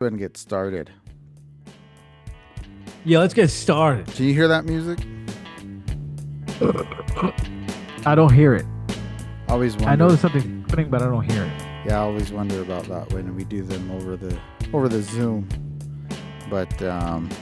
Go ahead and get started. Yeah, let's get started. Can you hear that music? I don't hear it. Always wonder. I know there's something happening, but I don't hear it. Yeah, I always wonder about that when we do them over the Zoom. But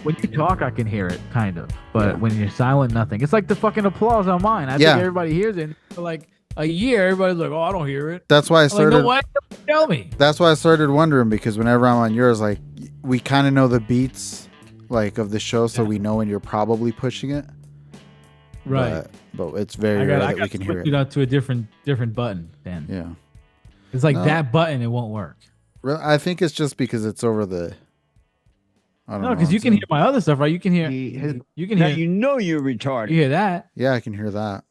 When you talk, I can hear it, kind of. But Yeah. when you're silent, nothing. It's like the fucking applause on mine. I Yeah. think everybody hears it. For like a year, everybody's like, "Oh, I don't hear it." that's why I I'm like, started. no, why don't you tell me? That's why I started wondering, because whenever I'm on yours, like we kind of know the beats, like of the show, so Yeah. we know when you're probably pushing it. Right. But it's very I rare got that we can hear it it. out to a different button. Then Yeah. it's like No. that button. It won't work. I think it's just because it's over the. I don't know. No, because you can Zoom. hear my other stuff, right? You can hear. You can hear. You know you're retarded. You hear that, Yeah, I can hear that.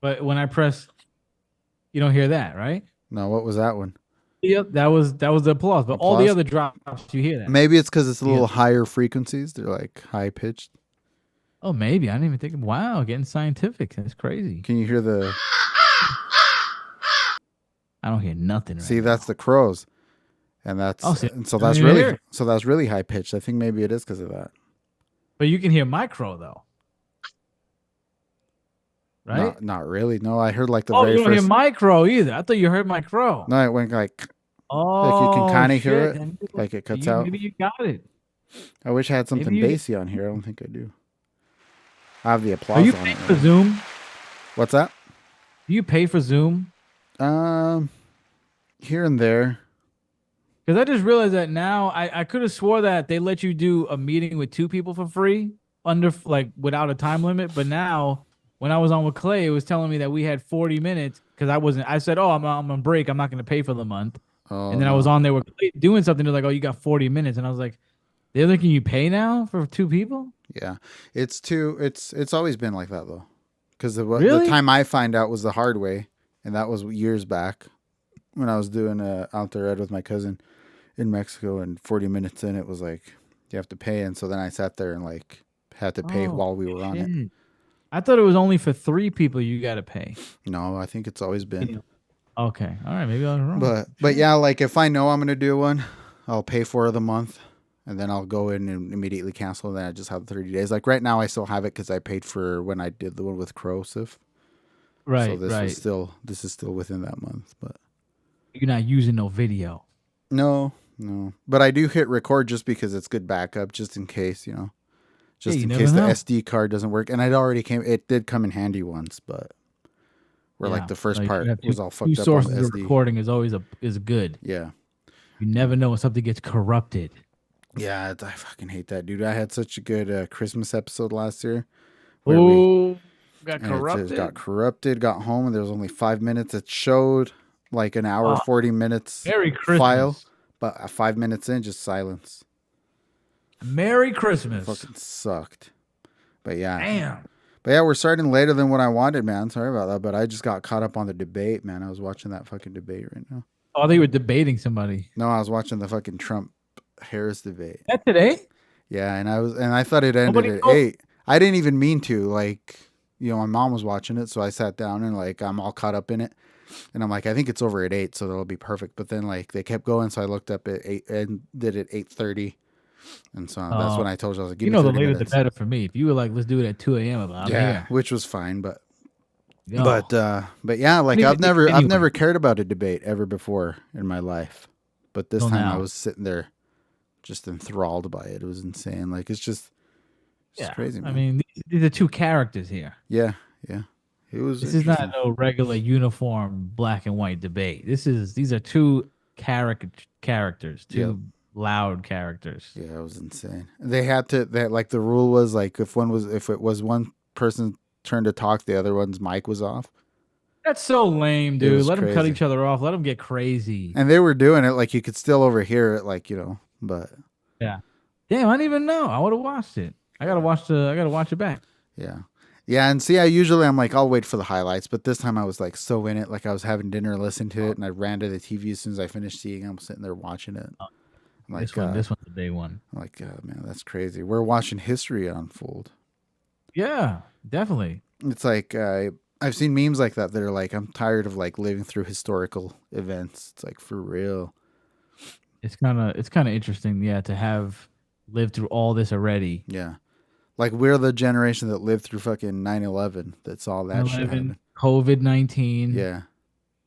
but when I press, you don't hear that, right? No, what was that one? Yep, that was the applause. But all the Applause? other drops, you hear that. Maybe it's because it's a Yeah. little higher frequencies. They're like high pitched. Oh, maybe. I didn't even think. Wow, getting scientific. That's crazy. Can you hear the? I don't hear nothing. Right See, now. that's the crows, and that's Oh, see, and so I don't that's even hear really it. high pitched. I think maybe it is because of that. But you can hear my crow though, right? Not really. No, I heard like the Oh, very you don't hear first. my crow either. I thought you heard my crow. No, it went like Oh, you can kinda hear shit. it, Then like it cuts out. Maybe you got it. I wish I had something Maybe you- bassy on here. I don't think I do. I have the Are applause you on paying it. for Right? Zoom? What's that? Do you pay for Zoom? Here and there. Because I just realized that now I could have swore that they let you do a meeting with two people for free without a time limit. But now when I was on with Clay, it was telling me that we had 40 minutes because I said, oh, I'm on break. I'm not going to pay for the month. Oh, And then I was on there with Clay doing something. They're like, oh, you got 40 minutes. And I was like, they're letting you pay now for two people? Yeah, it's always been like that though, because the Really? time I find out was the hard way, and that was years back when I was doing out there ed with my cousin in Mexico, and 40 minutes in it was like you have to pay, and so then I sat there and like had to pay Oh, while we were on it. shit. I thought it was only for three people you got to pay. No, I think it's always been. Okay. All right. Maybe I was wrong. But yeah, like if I know I'm gonna do one, I'll pay for the month, and then I'll go in and immediately cancel. And then I just have 30 days. Like right now, I still have it because I paid for when I did the one with Corrosive. Right. So right. this is still within that month. But You're not using no video. no. But I do hit record just because it's good backup, just in case, just you in never case the know. SD card doesn't work. And it did come in handy once, but where like the first you part have was all two fucked up on sources the of SD. recording is always is good. Yeah. You never know when something gets corrupted. Yeah, I fucking hate that, dude. I had such a good Christmas episode last year. Where we, Oh, got and it corrupted. just got corrupted, got home, and there was only 5 minutes. It showed like an hour, 40 minutes Merry Christmas. file, but 5 minutes in, just silence. Merry Christmas. Fucking sucked. But yeah. Damn. But yeah, we're starting later than what I wanted, man. Sorry about that, but I just got caught up on the debate, man. I was watching that fucking debate right now. Oh, I thought you were debating somebody. No, I was watching the fucking Trump-Harris debate. That today? Yeah, and I thought it ended Nobody at told- 8. I didn't even mean to. Like, my mom was watching it, so I sat down and like I'm all caught up in it. And I'm like, I think it's over at 8, so that'll be perfect. But then like they kept going, so I looked up at 8 and did it 8:30. And so that's when I told you, I was like, give me the 30 later minutes. the better for me. If you were like, let's do it at 2 a.m. I'm here. Which was fine, but Yo. but yeah, like Didn't I've even never think I've anyone- never cared about a debate ever before in my life. But this Till time I now. was sitting there just enthralled by it. It was insane. Like it's just crazy, man. I mean, these are two characters here. Yeah. It was This is not interesting. no regular uniform black and white debate. These are two characters, two Yep. loud characters. Yeah, it was insane. They had like the rule was like if it was one person's turn to talk, the other one's mic was off. That's so lame, It dude. was Let them cut crazy. each other off. Let them get crazy. And they were doing it like you could still overhear it, like, but Yeah. Damn, I didn't even know. I would have watched it. I gotta watch it back. yeah. Yeah, and see, I'm like, I'll wait for the highlights, but this time I was like so in it, like I was having dinner, listening to it, and I ran to the TV as soon as I finished seeing it. I'm sitting there watching it. I'm like, This one's the day one. I'm like, God, man, that's crazy. We're watching history unfold. Yeah, definitely. It's like I've seen memes like that are like, I'm tired of like living through historical events. It's like for real. it's kind of interesting, yeah, to have lived through all this already. Yeah. Like we're the generation that lived through fucking 9/11 that saw that shit 9/11, happen. COVID-19, Yeah.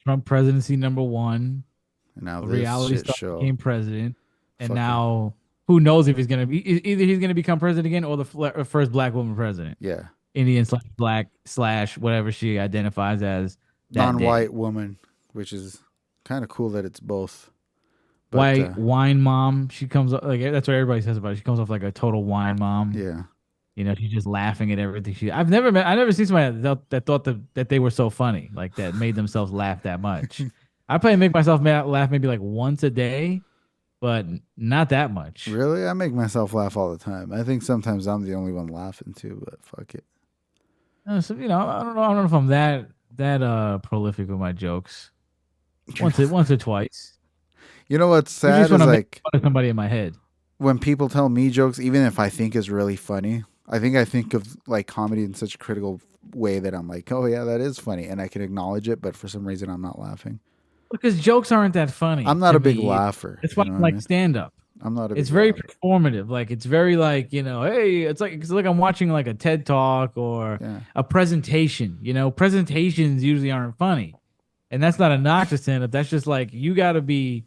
Trump presidency number one, And now a this reality shit star show. became president, and Fucking now who knows if he's gonna be either he's gonna become president again or the first black woman president, yeah. Indian slash black slash whatever she identifies as that Non-white day. woman, which is kind of cool that it's both. But White wine mom, she comes up like that's what everybody says about her. She comes off like a total wine mom. yeah. She's just laughing at everything. I never seen somebody that thought that they were so funny, like that made themselves laugh that much. I probably make myself laugh maybe like once a day, but not that much. Really? I make myself laugh all the time. I think sometimes I'm the only one laughing too, but fuck it. So I don't know if I'm that prolific with my jokes. Once or twice. You know what's Usually sad just when is I'm making like fun of somebody in my head. when people tell me jokes, even if I think is really funny, I think of like comedy in such a critical way that I'm like, oh yeah, that is funny, and I can acknowledge it, but for some reason I'm not laughing. Because jokes aren't that I'm funny not to a big me. laugher. That's You why know I what I like mean? stand up. I'm not a It's big very laugher. performative. Like it's very like, hey, it's like I'm watching like a TED talk or Yeah, a presentation. Presentations usually aren't funny. And that's not a knock to stand up. That's just like you gotta be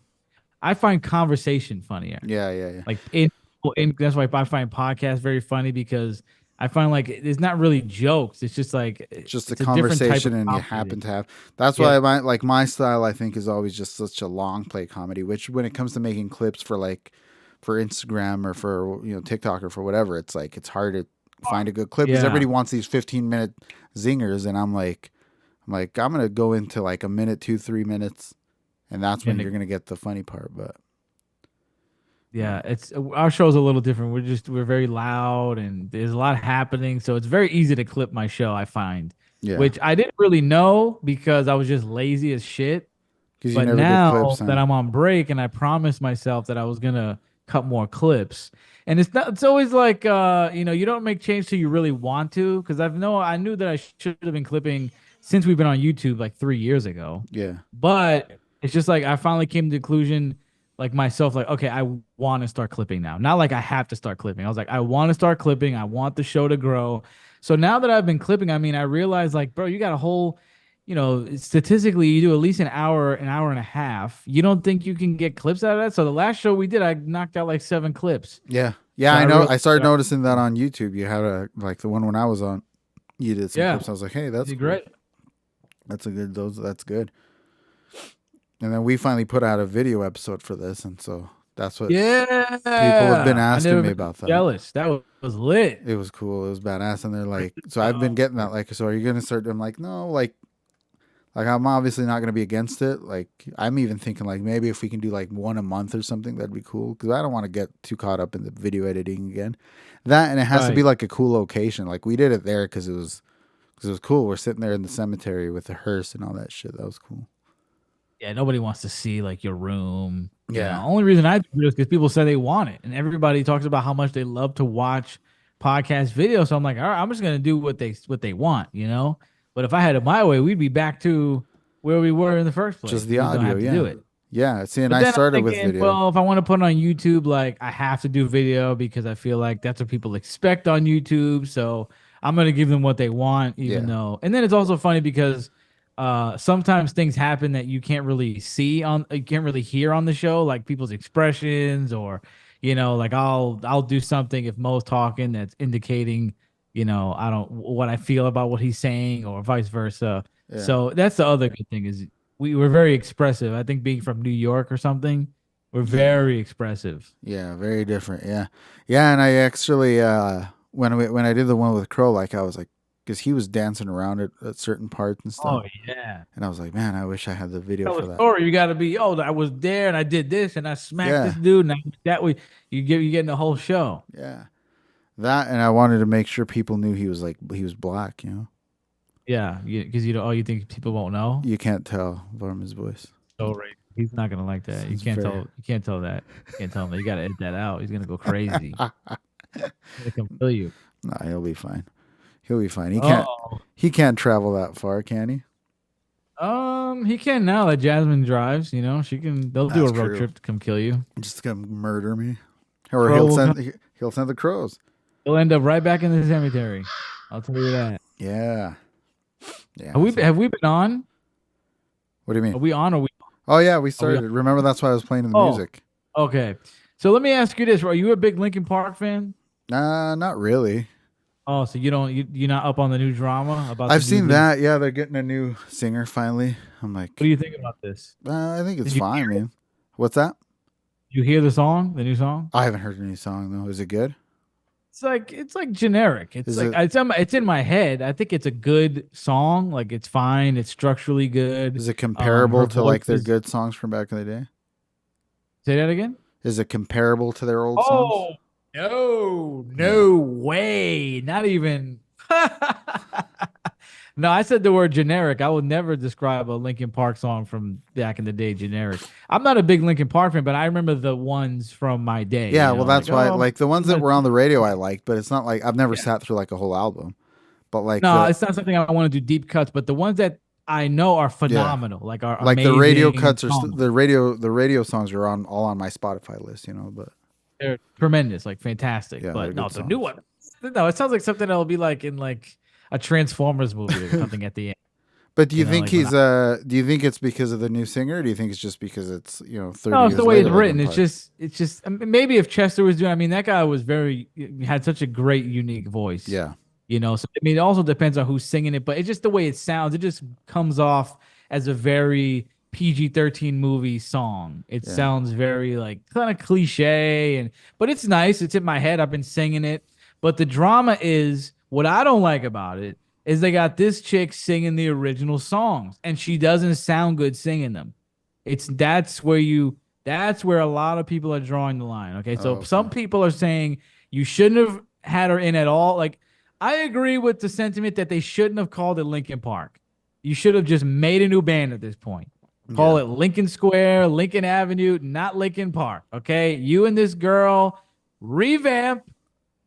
I find conversation funnier. yeah, yeah, yeah. Like in that's why I find podcasts very funny because I find like it's not really jokes. It's just like It's just a it's a different type of conversation, and you comedy. happen to have. That's Yeah. why my style. I think is always just such a long play comedy. Which when it comes to making clips for for Instagram or for TikTok or for whatever, it's like it's hard to find a good clip because Yeah. everybody wants these 15-minute zingers, and I'm gonna go into like a minute, 2, 3 minutes, and that's when And you're gonna get the funny part. But yeah, yeah, it's our show's a little different. We're very loud and there's a lot happening, so it's very easy to clip my show, I find. yeah, Which I didn't really know because I was just lazy as shit. because you But never did clips, now that huh? I'm on break and I promised myself that I was gonna cut more clips. And it's always like you don't make change till you really want to, because I knew that I should have been clipping since we've been on YouTube like 3 years ago. Yeah, But it's just like I finally came to the conclusion, like myself, like, okay, I want to start clipping now. Not like I have to start clipping. I was like, I want to start clipping. I want the show to grow. So now that I've been clipping, I mean, I realized like, bro, you got a whole, statistically, you do at least an hour and a half. You don't think you can get clips out of that? So the last show we did, I knocked out like 7 clips. yeah, yeah. So I I know. realized, I started that noticing that on YouTube. You had a like the one when I was on. You did some yeah, clips. I was like, hey, you that's did cool. great. That's a good. That's good. And then we finally put out a video episode for this, and so that's what people have been Yeah, I asking never me been about that. jealous. That was lit. It was cool. It was badass, and they're like, so I've been getting that. Like, so are you gonna start? I'm like, no, like I'm obviously not gonna be against it. Like, I'm even thinking like maybe if we can do like one a month or something, that'd be cool. Because I don't want to get too caught up in the video editing again. That and it has to be Right. like a cool location. Like we did it there because it was cool. We're sitting there in the cemetery with the hearse and all that shit. That was cool. Yeah, nobody wants to see like your room. Yeah, Only reason I do it is because people say they want it, and everybody talks about how much they love to watch podcast videos. So I'm like, all right, I'm just gonna do what they want. But if I had it my way, we'd be back to where we were in the first place. just We the just don't audio. have to do Yeah, it. yeah. See, and But I then I'm started with thinking, video. well, if I want to put it on YouTube, like I have to do video because I feel like that's what people expect on YouTube. So I'm gonna give them what they want, even Yeah, though. And then it's also funny because sometimes things happen that you can't really hear on the show, like people's expressions or like I'll do something if Mo's talking that's indicating, I don't what I feel about what he's saying or vice versa. yeah. So that's the other good thing is we were very expressive. I think being from New York or something, we're very expressive. Yeah, very different. Yeah, yeah. And I actually, when I did the one with Crow, like I was like, because he was dancing around at certain parts and stuff, Oh yeah. and I was like, man, I wish I had the video Tell for a that. story. You got to be. Oh, I was there and I did this and I smacked this Yeah, dude and that way you getting the whole show. yeah. That, and I wanted to make sure people knew he was black. Yeah, because you think people won't know. You can't tell from his voice. So right, he's not gonna like that. You It's can't very. tell. You can't tell that. You can't tell him that. You got to edit that out. He's gonna go crazy. He's gonna come kill you. Nah, he'll be fine. He'll be fine. Oh, He can't travel that far, can he? He can now that Jasmine drives. You know, she can. They'll do That's a road true. trip to come kill you. Just gonna murder me, or Crow will come. he'll send the crows. He'll end up right back in the cemetery. I'll tell you that. Yeah, yeah. Have we So have we been on? what do you mean? Are we on? Oh yeah, we Are we on? started. Remember that's why I was playing the Oh, music. okay. So let me ask you this: are you a big Linkin Park fan? Not really. Oh, so you don't you're not up on the new drama about the I've new seen lead? that. Yeah, they're getting a new singer finally. I'm What do like, you think about this? I think it's Did you fine, man. What's that? hear the song, the new song? I haven't heard any song though. Is it good? It's like generic. It's Is like it it's in my head. I think it's a good song. Like it's fine. It's structurally good. is it comparable Her to voice like their is. good songs from back in the day? Say that again. Is it comparable to their old songs? Oh no, Yeah. no way. Not even. No, I said the word generic. I would never describe a Linkin Park song from back in the day generic. I'm not a big Linkin Park fan, but I remember the ones from my day. Yeah, well Like that's why oh, like the ones that were on the radio I liked, but it's not like I've never sat through like a whole album. But like no, the it's not something I want to do deep cuts. But the ones that I know are yeah, phenomenal, like are like the radio amazing cuts are songs. the radio songs are on all on my Spotify list, but They're tremendous, like fantastic. yeah, they're But no, good the new songs. one, no, it sounds like something that'll be like in like a Transformers movie or something at the end. But do you think Like when he's do you think it's because of the new singer or do you think it's just because it's, 30 no, it's the years way it's later Linkin written. It's Park? just, it's just maybe if Chester was doing. I mean, that guy was very had such a great, unique voice. Yeah. So I mean, it also depends on who's singing it, but it's just the way it sounds. It just comes off as a very PG-13 movie song. It Yeah. sounds very like kind of cliche, but it's nice. It's in my head. I've been singing it. But the drama is what I don't like about it is they got this chick singing the original songs, and she doesn't sound good singing them. It's that's where a lot of people are drawing the line. Okay. Oh, So okay. some people are saying you shouldn't have had her in at all. Like I agree with the sentiment that they shouldn't have called it Lincoln Park. You should have just made a new band at this point. Call Yeah. it Lincoln Square, Lincoln Avenue, not Lincoln Park. Okay. You and this girl revamp,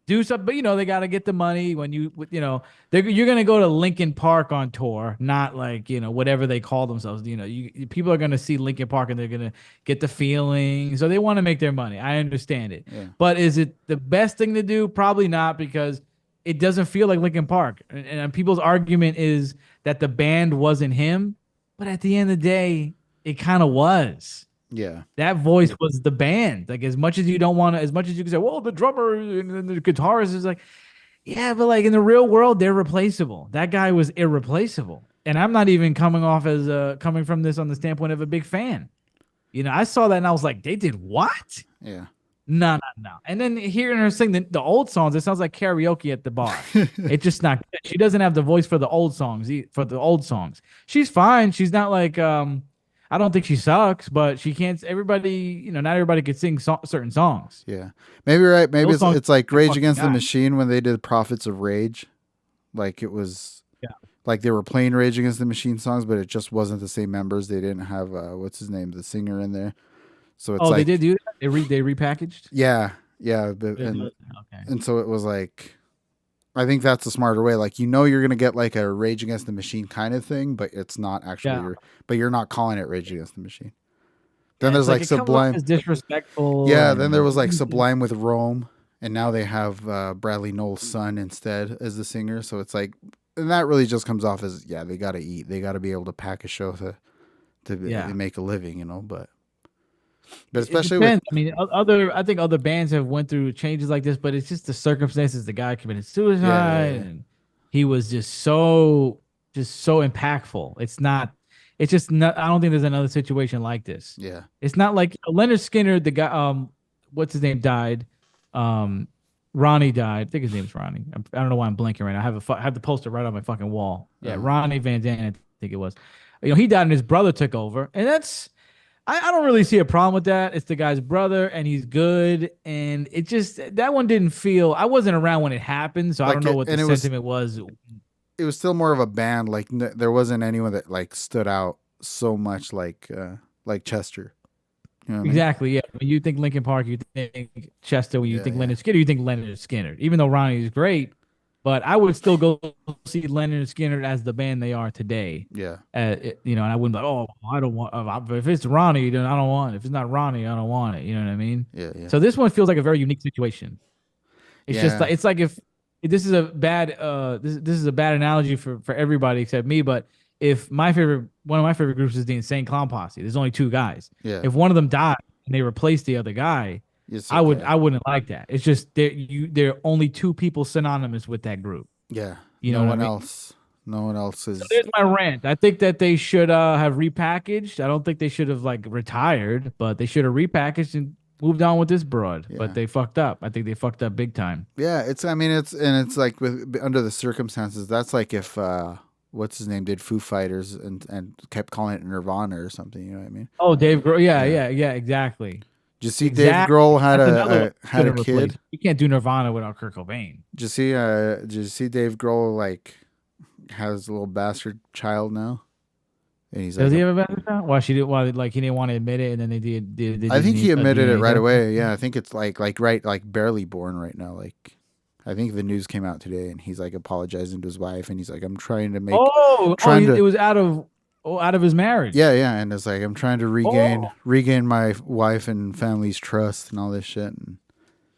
do something, but they got to get the money when you're going to go to Lincoln Park on tour, not like, whatever they call themselves. People are going to see Lincoln Park and they're going to get the feeling. So they want to make their money. I understand it. Yeah. But is it the best thing to do? Probably not, because it doesn't feel like Lincoln Park. And people's argument is that the band wasn't him. But at the end of the day, it kind of was. Yeah. That voice was the band. Like as much as you don't want to, as much as you can say, well, the drummer and the guitarist is like, yeah, but like in the real world, they're replaceable. That guy was irreplaceable. And I'm not even coming from this on the standpoint of a big fan. I saw that and I was like, they did what? Yeah. No, no, no. And then hearing her sing the old songs, it sounds like karaoke at the bar. It's just not good. She doesn't have the voice for the old songs. For the old songs, she's fine. She's not like I don't think she sucks, but she can't. Everybody, not everybody could sing certain songs. Yeah. Maybe you're right. Maybe Those songs it's like are Rage fucking Against the God. Machine when they did Prophets of Rage. Like it was Yeah. like they were playing Rage Against the Machine songs, but it just wasn't the same members. They didn't have what's his name, the singer in there. So it's Oh, they like did do that. They repackaged. yeah, yeah, but, Okay. and so it was like I think that's the smarter way. Like you're gonna get like a Rage Against the Machine kind of thing, but it's not actually Yeah. but you're not calling it Rage Against the Machine. Then Yeah. It's there's like like it comes off Sublime. as disrespectful Yeah, then there and was like Sublime with Rome, and now they have Bradley Noel's son instead as the singer. So it's like, and that really just comes off as they got to eat, they got to be able to pack a show to yeah. make a living, but It especially with depends. I mean, I think other bands have went through changes like this, but it's just the circumstances. The guy committed suicide, yeah, and he was just so impactful. It's not. It's just not. I don't think there's another situation like this. yeah, It's not like Leonard Skinner, the guy. What's his name died. Um, Ronnie died. I think his name's Ronnie. I don't know why I'm blanking right now. I have the poster right on my fucking wall. Yeah, uh, Ronnie Van Zant, I think it was. He died and his brother took over, and that's I don't really see a problem with that. It's the guy's brother, and he's good. And it just that one didn't feel. I wasn't around when it happened, so I don't like know it, what the and sentiment was. it was still more of a band. Like there wasn't anyone that like stood out so much like Chester. You know what I mean? Exactly. Yeah. When you think Linkin Park, you think Chester. When you Yeah, think yeah, Leonard Skinner, you think Leonard Skinner. Even though Ronnie is great, but I would still go see Leonard Skinner as the band they are today. Yeah. You know, and I wouldn't be like, oh, I don't want. If it's Ronnie, then I don't want it. If it's not Ronnie, I don't want it. You know what I mean? Yeah. Yeah. So this one feels like a very unique situation. It's just Yeah. like it's like if this is a bad this is a bad analogy for everybody except me, but if my favorite one of my favorite groups is the Insane Clown Posse, there's only two guys. Yeah. If one of them died and they replaced the other guy, It's I would okay. I wouldn't like that. It's just there are only two people synonymous with that group. Yeah. You know No what I one mean? else. No one else So is. there's my rant. I think that they should have repackaged. I don't think they should have like retired, but they should have repackaged and moved on with this broad. But Yeah. they fucked up. I think they fucked up big time. Yeah. It's. I mean, it's like with under the circumstances. That's like if what's his name did Foo Fighters and kept calling it Nirvana or something. You know what I mean? Oh, Dave Grohl. Yeah, Yeah. yeah, yeah, exactly. Did you see Dave Exactly. Grohl had That's another one you had should a have kid? replaced. You can't do Nirvana without Kurt Cobain. Did you see Dave Grohl like has a little bastard child now? And he's Does like he a, have a bad account? Why she didn't? Why like he didn't want to admit it, and then they I did think he a admitted it DNA right test? away. Yeah, I think it's like right like barely born right now. Like I think the news came out today and he's like apologizing to his wife and he's like I'm trying to make trying It to was out of his marriage. yeah, yeah, and it's like I'm trying to Oh, regain my wife and family's trust and all this shit and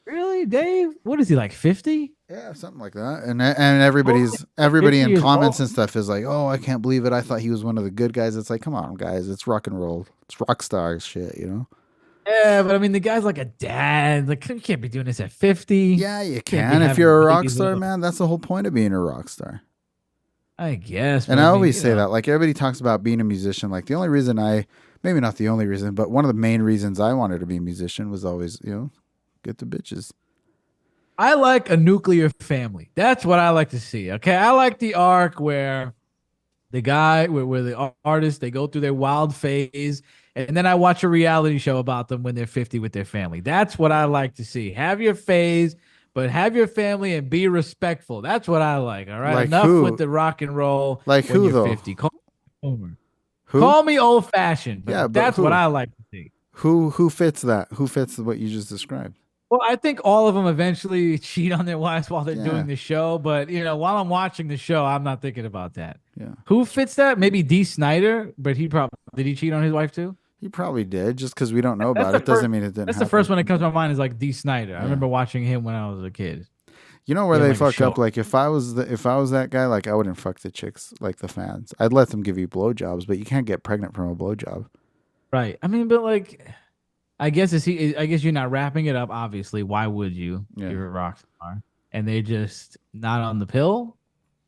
really, Dave? What is he like 50? yeah, something like that. And Oh, everybody 50 in years comments old. and stuff is like, "Oh, I can't believe it. I thought he was one of the good guys." It's like, "Come on, guys. It's rock and roll. It's rock star shit, you know?" Yeah, but I mean, the guy's like a dad. Like, you can't be doing this at 50. Yeah, you Can't be can if having you're a rock babies with star, him. man. That's the whole point of being a rock star. I guess, And but I I mean, always say that. Like everybody talks about being a musician. Like the only reason maybe not the only reason, but one of the main reasons I wanted to be a musician was always, get the bitches. I like a nuclear family. That's what I like to see. Okay. I like the arc where where the artists, they go through their wild phase. And then I watch a reality show about them when they're 50 with their family. That's what I like to see. Have your phase, but have your family and be respectful. That's what I like. All right. Like Enough with who? the rock and roll Like when who you're though? 50. Call me Homer. Who? Call me old fashioned, Yeah, but but that's what who? I like to see. Who fits that? Who fits what you just described? Well, I think all of them eventually cheat on their wives while they're Yeah, doing the show. But, while I'm watching the show, I'm not thinking about that. yeah. Who fits that? Maybe D. Snyder, but did he cheat on his wife too? He probably did. Just because we don't know That's about the it first. doesn't mean it didn't That's the first happen. one that comes to my mind is like D. Snyder. I Yeah. remember watching him when I was a kid. You know where He had they like a fuck show. up? Like if I was that guy, like I wouldn't fuck the chicks like the fans. I'd let them give you blowjobs, but you can't get pregnant from a blowjob. Right. I mean, but like, I guess I guess you're not wrapping it up. Obviously, why would you? Yeah. You're a rock star, and they just not on the pill.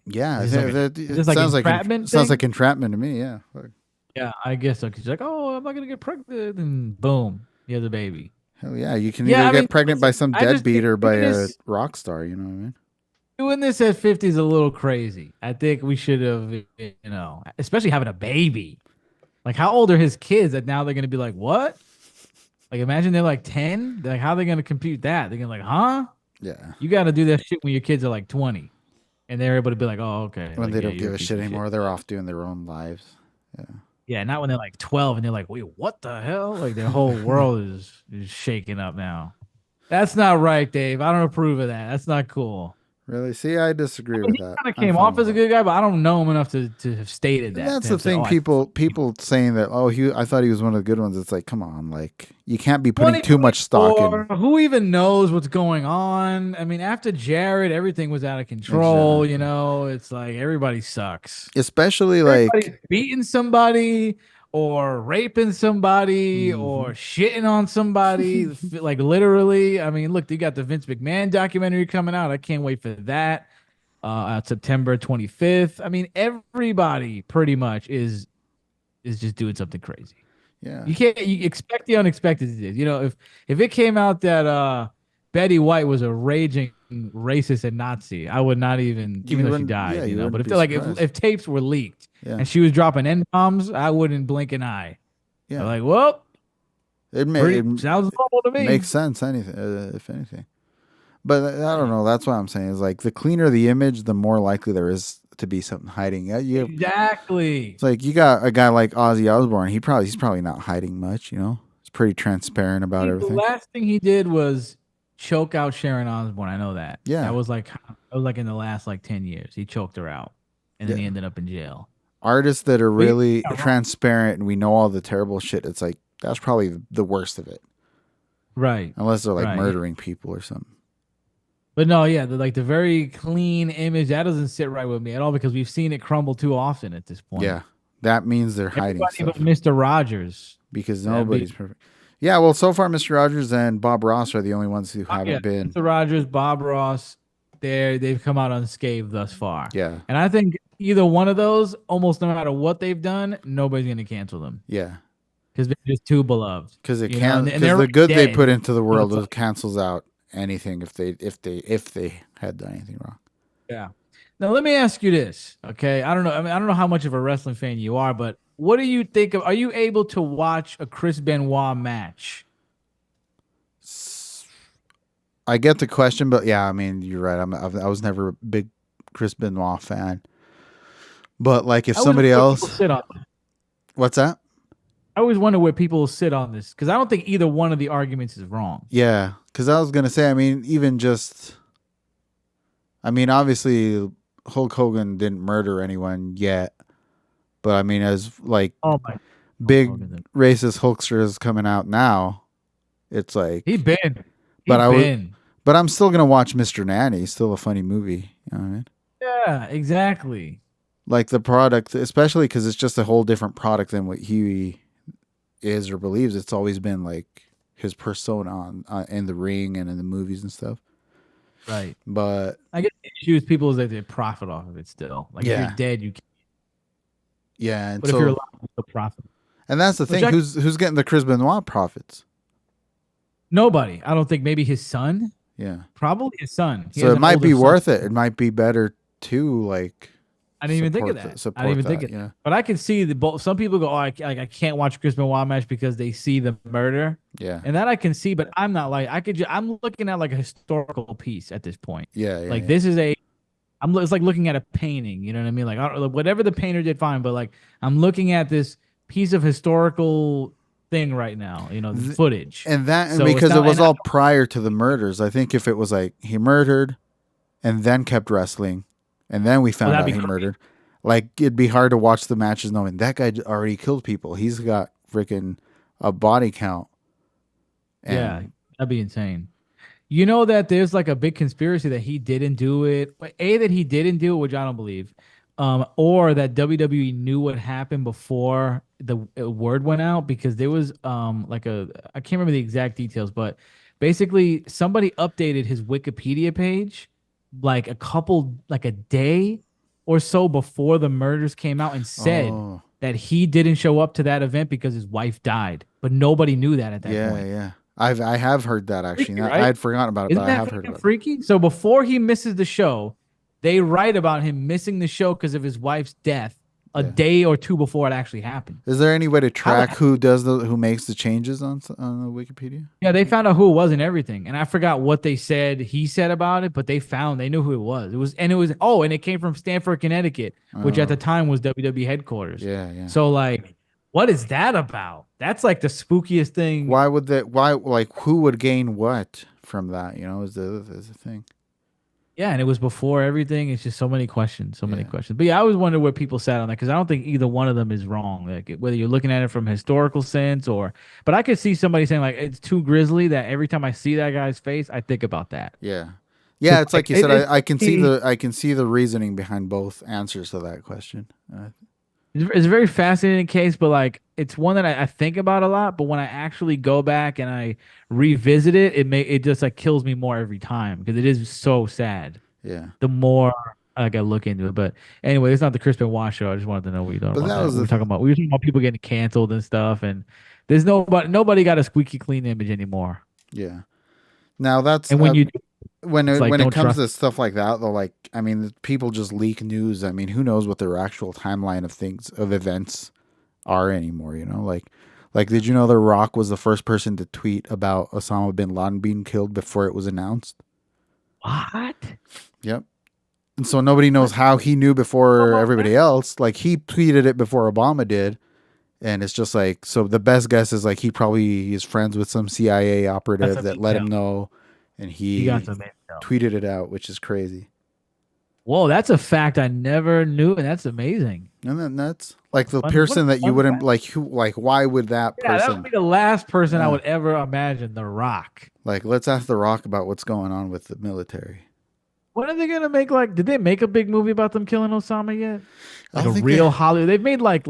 Yeah, Is this like is it this like sounds like entrapment sounds thing? like entrapment to me. Yeah, fuck. Yeah, I guess so. 'Cause she's like, oh, I'm not gonna get pregnant, and boom, you have the baby. Hell yeah, you can Yeah, either I mean, get pregnant by listen, some I just deadbeat think or by a rock star. You know what I mean? doing this at 50 is a little crazy. I think we should have, especially having a baby. Like, how old are his kids that now they're gonna be like, what? Like, imagine they're like 10. Like, how are they gonna compute that? They're gonna like, huh? Yeah. You got to do that shit when your kids are like 20, and they're able to be like, oh, okay. When Like, they yeah, don't you're give a piece shit of anymore, they're off doing their own lives. Yeah. Yeah, not when they're like 12 and they're like, wait, what the hell? Like their whole world is shaking up now. That's not right, Dave. I don't approve of that. That's not cool. Really? See, I disagree He with that. kind of I'm came fine off with as a that. good guy, but I don't know him enough to have stated And that. that's To the have said, thing. oh, I People saying that. Oh, I thought he was one of the good ones. It's like, come on, like you can't be putting too much stock in. 2024, who even knows what's going on? I mean, after Jared, everything was out of control. Exactly. It's like everybody sucks. Especially Everybody's like, beating somebody or raping somebody or mhm. shitting on somebody, like literally. I mean, look, you got the Vince McMahon documentary coming out. I can't wait for that. September 25th. I mean, everybody pretty much is just doing something crazy. Yeah, You expect the unexpected. If it came out that Betty White was a raging racist and Nazi, I would not even though she yeah, died, you But wouldn't if be they're like surprised. if tapes were leaked Yeah, and she was dropping N bombs, I wouldn't blink an eye. I'm yeah. like, well, It sounds normal to me. makes sense. Anything, if anything. But I don't know. That's what I'm saying. Is like the cleaner the image, the more likely there is to be something hiding. Yeah, Exactly. it's like you got a guy like Ozzy Osbourne. He's probably not hiding much. He's pretty transparent about The everything. last thing he did was choke out Sharon Osbourne. I know that. Yeah. That was like It was like in the last like 10 years. He choked her out, and then he Yeah. ended up in jail. Artists that are But yeah, really yeah, transparent and we know all the terrible shit, it's like that's probably the worst of it. right, Unless they're like right. Yeah. murdering people or something. But no, yeah, like the very clean image that doesn't sit right with me at all because we've seen it crumble too often at this point. Yeah. That means they're hiding Everybody but stuff Mr. Rogers. because That be nobody's perfect. Yeah, well, so far Mr. Rogers and Bob Ross are the only ones who yeah, haven't been. Mr. Rogers, Bob Ross, they've come out unscathed thus far. Yeah. And I think either one of those, almost no matter what they've done, nobody's gonna cancel them Yeah. because they're just too beloved. Because it You know, can and because they're the already good they dead. put into the So world it's like, cancels out anything if they had done anything wrong. yeah. Now let me ask you this, okay? I don't know. I mean, I don't know how much of a wrestling fan you are, but what do you think of? Are you able to watch a Chris Benoit match? I get the question, but yeah, I mean you're right. I was never a big Chris Benoit fan, but like if I always wonder somebody where people else, sit on this. what's that? I always wonder where people sit on this because I don't think either one of the arguments is wrong. Yeah, because I was gonna say, I mean, even just, I mean, obviously Hulk Hogan didn't murder anyone yet, but I mean, as like Oh my big God. racist Hulksters coming out now, it's He like, been. He but I was, been. but I'm still gonna watch Mr. Nanny. Still a funny movie. You know what I mean? Yeah, exactly. Like the product, especially because it's just a whole different product than what he is or believes. It's always been like his persona on in the ring and in the movies and stuff. Right. But I guess the issue is people is that they profit off of it still. Like if you're yeah, dead, you can't. yeah, and But if you're so alive, you still profit. and that's the Which thing. I Who's getting the Chris Benoit profits? nobody. I don't think maybe his son. Yeah. Probably his son. He So has it an might older be son. worth it. It might be better to like I didn't even think of that. I didn't support even think that. of Yeah. that. But I can see the both. Some people go, "Oh, I can't watch Chris Benoit match because they see the murder," Yeah. and that I can see. But I'm not like I could. I'm looking at like a historical piece at this point. Yeah. Yeah. Like Yeah. this is a. It's like looking at a painting. You know what I mean? Like, I don't, like whatever the painter did, fine. But like I'm looking at this piece of historical thing right now. You know, the footage. And that and So it's because it not. was And I, all prior to the murders. I think if it was like he murdered and then kept wrestling and then we well, found that'd out be he crazy. murdered, like it'd be hard to watch the matches knowing that guy already killed people. He's got freaking a body count Yeah, and that'd be insane. You know that there's like a big conspiracy that he didn't do it. A that he didn't do it, which I don't believe, or that WWE knew what happened before the word went out because there was like a I can't remember the exact details, but basically somebody updated his Wikipedia page like a day or so before the murders came out and said oh that he didn't show up to that event because his wife died, but nobody knew that at that yeah, point. yeah. I have heard that actually. Freaky, I right? had forgotten about it, but Isn't I that have heard fucking about that. freaky? So before he misses the show, they write about him missing the show because of his wife's death a Yeah. day or two before it actually happened. Is there any way to How the track who makes the changes on the Wikipedia? yeah, they found out who it was and everything. And I forgot what they said he said about it, but they knew who it was. And it came from Stamford, Connecticut, which at the Oh, time was WWE headquarters. yeah, yeah. So like, what is that about? That's like the spookiest thing. Why would that? Why like who would gain what from that? You know, is the thing. Yeah, and it was before everything. It's just so many questions, so many Yeah, questions. But yeah, I always wonder where people sat on that because I don't think either one of them is wrong. Like whether you're looking at it from a historical sense but I could see somebody saying like it's too grisly that every time I see that guy's face, I think about that. yeah, 'Cause, yeah. It's like like you said. I can see he- I can see the reasoning behind both answers to that question. it's a very fascinating case, but like it's one that I think about a lot. But when I actually go back and I revisit it, it just like kills me more every time because it is so sad. Yeah, The more I gotta look into it. But anyway, it's not the Chris Benoit show. I just wanted to know what you thought but about that that. was the We were talking about people getting canceled and stuff, and there's nobody got a squeaky clean image anymore. yeah. Now that's And when you it's like when it don't comes trust. to stuff like that, though, like I mean, people just leak news. I mean, who knows what their actual timeline of things of events are anymore? You know, like did you know The Rock was the first person to tweet about Osama bin Laden being killed before it was announced? What? Yep. And so nobody knows how he knew before everybody else. Like he tweeted it before Obama did. And it's just like, so the best guess is like he probably is friends with some CIA That's operative a that big let him tell. know and He got he some intel. tweeted it out, which is crazy. Whoa, that's a fact I never knew, and that's amazing. And then that's like the What a person that you fun wouldn't fact. like. Who like? Why would that Yeah, that would person? be the last person I Yeah. would ever imagine. The Rock. Like, let's ask The Rock about what's going on with the military. When are they gonna make like? Did they make a big movie about them killing Osama yet? I Like don't a think they. real Hollywood. They've made like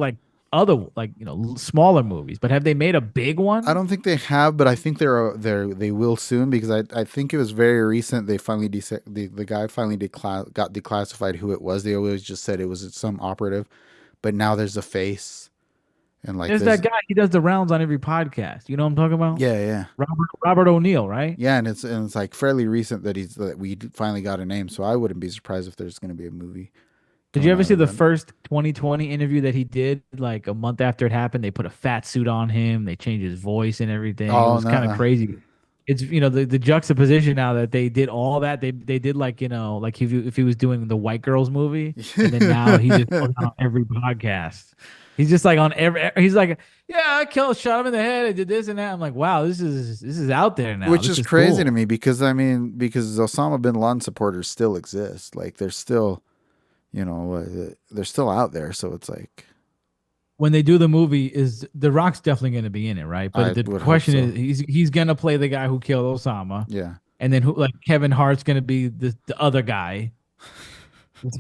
other like smaller movies, but have they made a big I one? don't think they have, but I think they will soon because I think it was very recent. They finally the guy finally got declassified who it was. They always just said it was some operative, but now there's a face and like There's there's that guy. He does the rounds on every podcast. You know what I'm talking about? yeah, yeah, Robert O'Neill, right? yeah, and it's like fairly recent that we finally got a name. So I wouldn't be surprised if there's going to be a movie Did you coming ever out see of the that. first 2020 interview that he did like a month after it happened? They put a fat suit on him, they changed his voice and everything. It Oh was no, kind of crazy. It's the juxtaposition now that they did all that. They did like, like if he was doing the White Girls movie, and then now he just goes on every podcast. He's just like on he's like, yeah, I killed shot him in the head, I did this and that. I'm like, wow, this is out there now. which This is is crazy to cool. me because I mean because Osama bin Laden supporters still exist. Like they're still they're still out there. So it's like When they do the movie, is The Rock's definitely going to be in it, right? But I the would hope question so. is, he's going to play the guy who killed Osama, Yeah. and then who like Kevin Hart's going to be the other guy.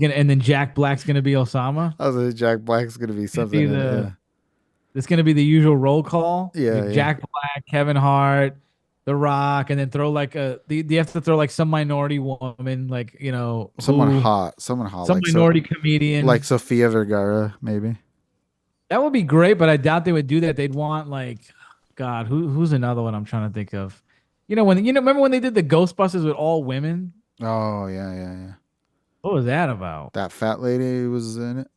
And then Jack Black's going to be Osama. I was like, Jack Black's gonna be Gonna something be in it. the Yeah. It's going to be the usual roll call, Yeah. like Yeah. Jack Black, Kevin Hart, The Rock, and then throw like you have to throw like some minority woman, like Someone hot, some like minority comedian. Sofia Vergara, maybe. That would be great, but I doubt they would do that. They'd want like, God, who's another one I'm trying to think of? Remember when they did the Ghostbusters with all women? Oh yeah, yeah, yeah. What was that about? That fat lady was in it.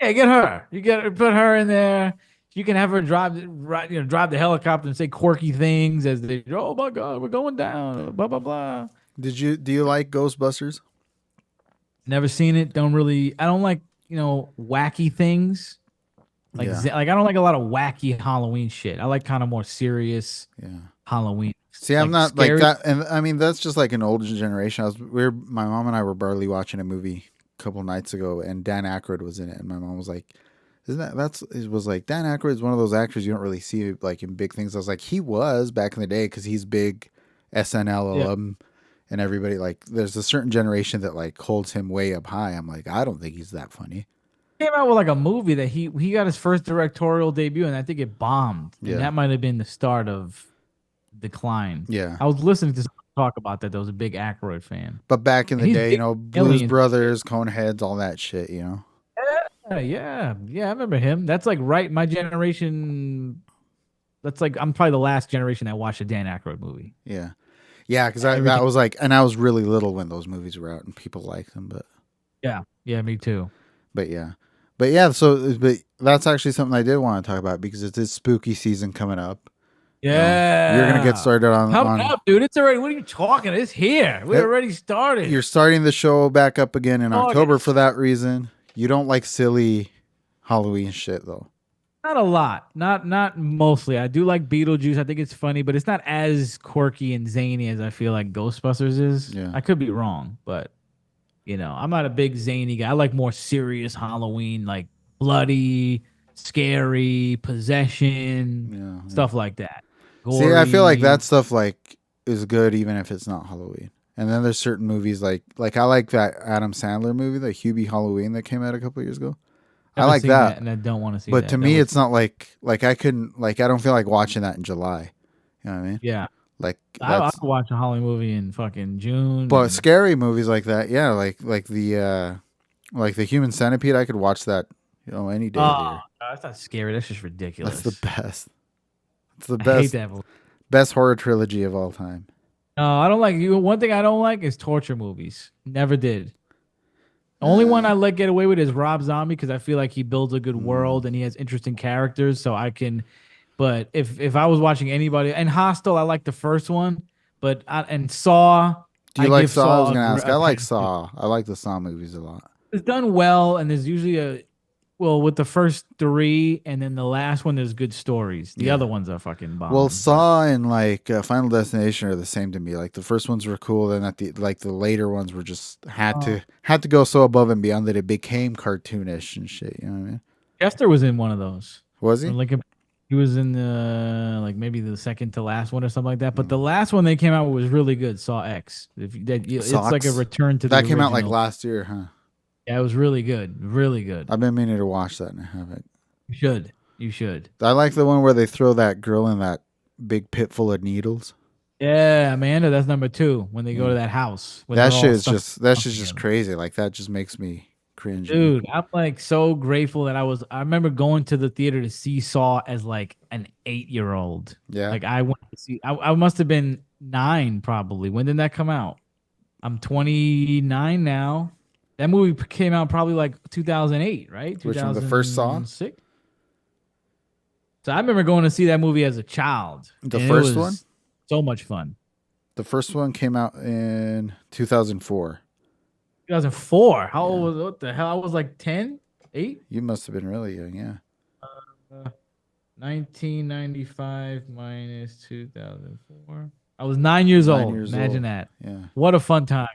Yeah, get her. You get put her in there. You can have her drive the helicopter and say quirky things as they. Oh my God, we're going down. Blah blah blah. Do you like Ghostbusters? Never seen it. Don't really. I don't like wacky things. Yeah, Like I don't like a lot of wacky Halloween shit. I like kind of more serious yeah. Halloween, See, I'm like not like scary. that, and I mean that's just like an older generation. My mom and I were barely watching a movie a couple nights ago, and Dan Aykroyd was in it, and my mom was like, "Isn't that that's?" It was like Dan Aykroyd's one of those actors you don't really see like in big things. I was like, he was back in the day because he's big SNL Yeah. alum, and everybody like there's a certain generation that like holds him way up high. I'm like, I don't think he's that funny. Came out with like a movie that he got his first directorial debut, and I think it bombed, and Yeah, that might have been the start of decline. yeah. I was listening to someone talk about that. That was a big Aykroyd fan, But back in and the he's day, big Blues aliens. Brothers, Coneheads, all that shit. Yeah, yeah, yeah. I remember him. That's like right my generation. That's like I'm probably the last generation that watched a Dan Aykroyd movie. Yeah. Yeah, because that Everything. was like, and I was really little when those movies were out, and people liked them. Yeah, yeah, me too. But yeah, but yeah. So, but that's actually something I did want to talk about because it's this spooky season coming up. You're gonna get Yeah, started coming on. up, dude. It's already. What are you talking? It's here. We It, already started. you're starting the show back up again in October for August. that reason. You don't like silly Halloween shit though. Not a lot. Not mostly. I do like Beetlejuice. I think it's funny, but it's not as quirky and zany as I feel like Ghostbusters is. Yeah, I could be wrong, but I'm not a big zany guy. I like more serious Halloween, like bloody, scary, possession, yeah, yeah. stuff like that. See, I feel like that Gory. stuff like is good even if it's not Halloween. And then there's certain movies like I like that Adam Sandler movie, the Hubie Halloween that came out a couple years ago. I Haven't like seen that, that. and I don't want to see But to that. That me was it's not like I couldn't like I don't feel like watching that in July. You know what I mean? yeah. Like I that's could watch a Halloween movie in fucking June, but and scary movies like that, yeah, like the Human Centipede, I could watch that, any day of the oh, year. that's not scary. That's just That's the ridiculous. best. It's the I hate best that movie. best horror trilogy of all time. No, I don't like you. One thing I don't like is torture movies. Never did. The only one Uh, I let get away with is Rob Zombie because I feel like he builds a good mm. world and he has interesting characters. So I can, but if I was watching anybody and Hostel, I like the first one, and Saw, Do you I like give Saw? I was Saw gonna ask. I a like pass too. Saw. I like the Saw movies a lot. It's done well, and there's usually a Well, with the first three, and then the last one, there's good stories. The Yeah. other ones are fucking Well, bomb. But Saw and like Final Destination are the same to me. Like the first ones were cool, then at the like the later ones were just had to go so above and beyond that it became cartoonish and shit. You know what I mean? Chester was in one of those. Was Or he? like he was in the like maybe the second to last one or something like that. But the Mm. last one they came out with was really good. Saw X. It's like a Socks. return to the That came out like original. last year, huh? Yeah, it was really good. Really good. I've been meaning to watch that and I haven't. You should. You should. I like the one where they throw that girl in that big pit full of needles. Yeah, Amanda, that's number two when they go Yeah. to that house when they're all stuck That up shit's just together. crazy. Like that just makes me cringe, you know. Dude, I'm like so grateful that I remember going to the theater to see Saw as like an 8-year-old. Yeah. Like I went to see I must have been 9 probably. When did that come out? I'm 29 now. That movie came out probably like 2008, right? Which one? The first Saw? 2006. So I remember going to see that movie as a child, The and it first one? was so much fun. The first one came out in 2004. 2004. How old Yeah. was what the hell? I was like 10, 8. You must have been really young, yeah. 1995 minus 2004. I was 9 years 9 years old. Imagine old. that. Yeah. What a fun time.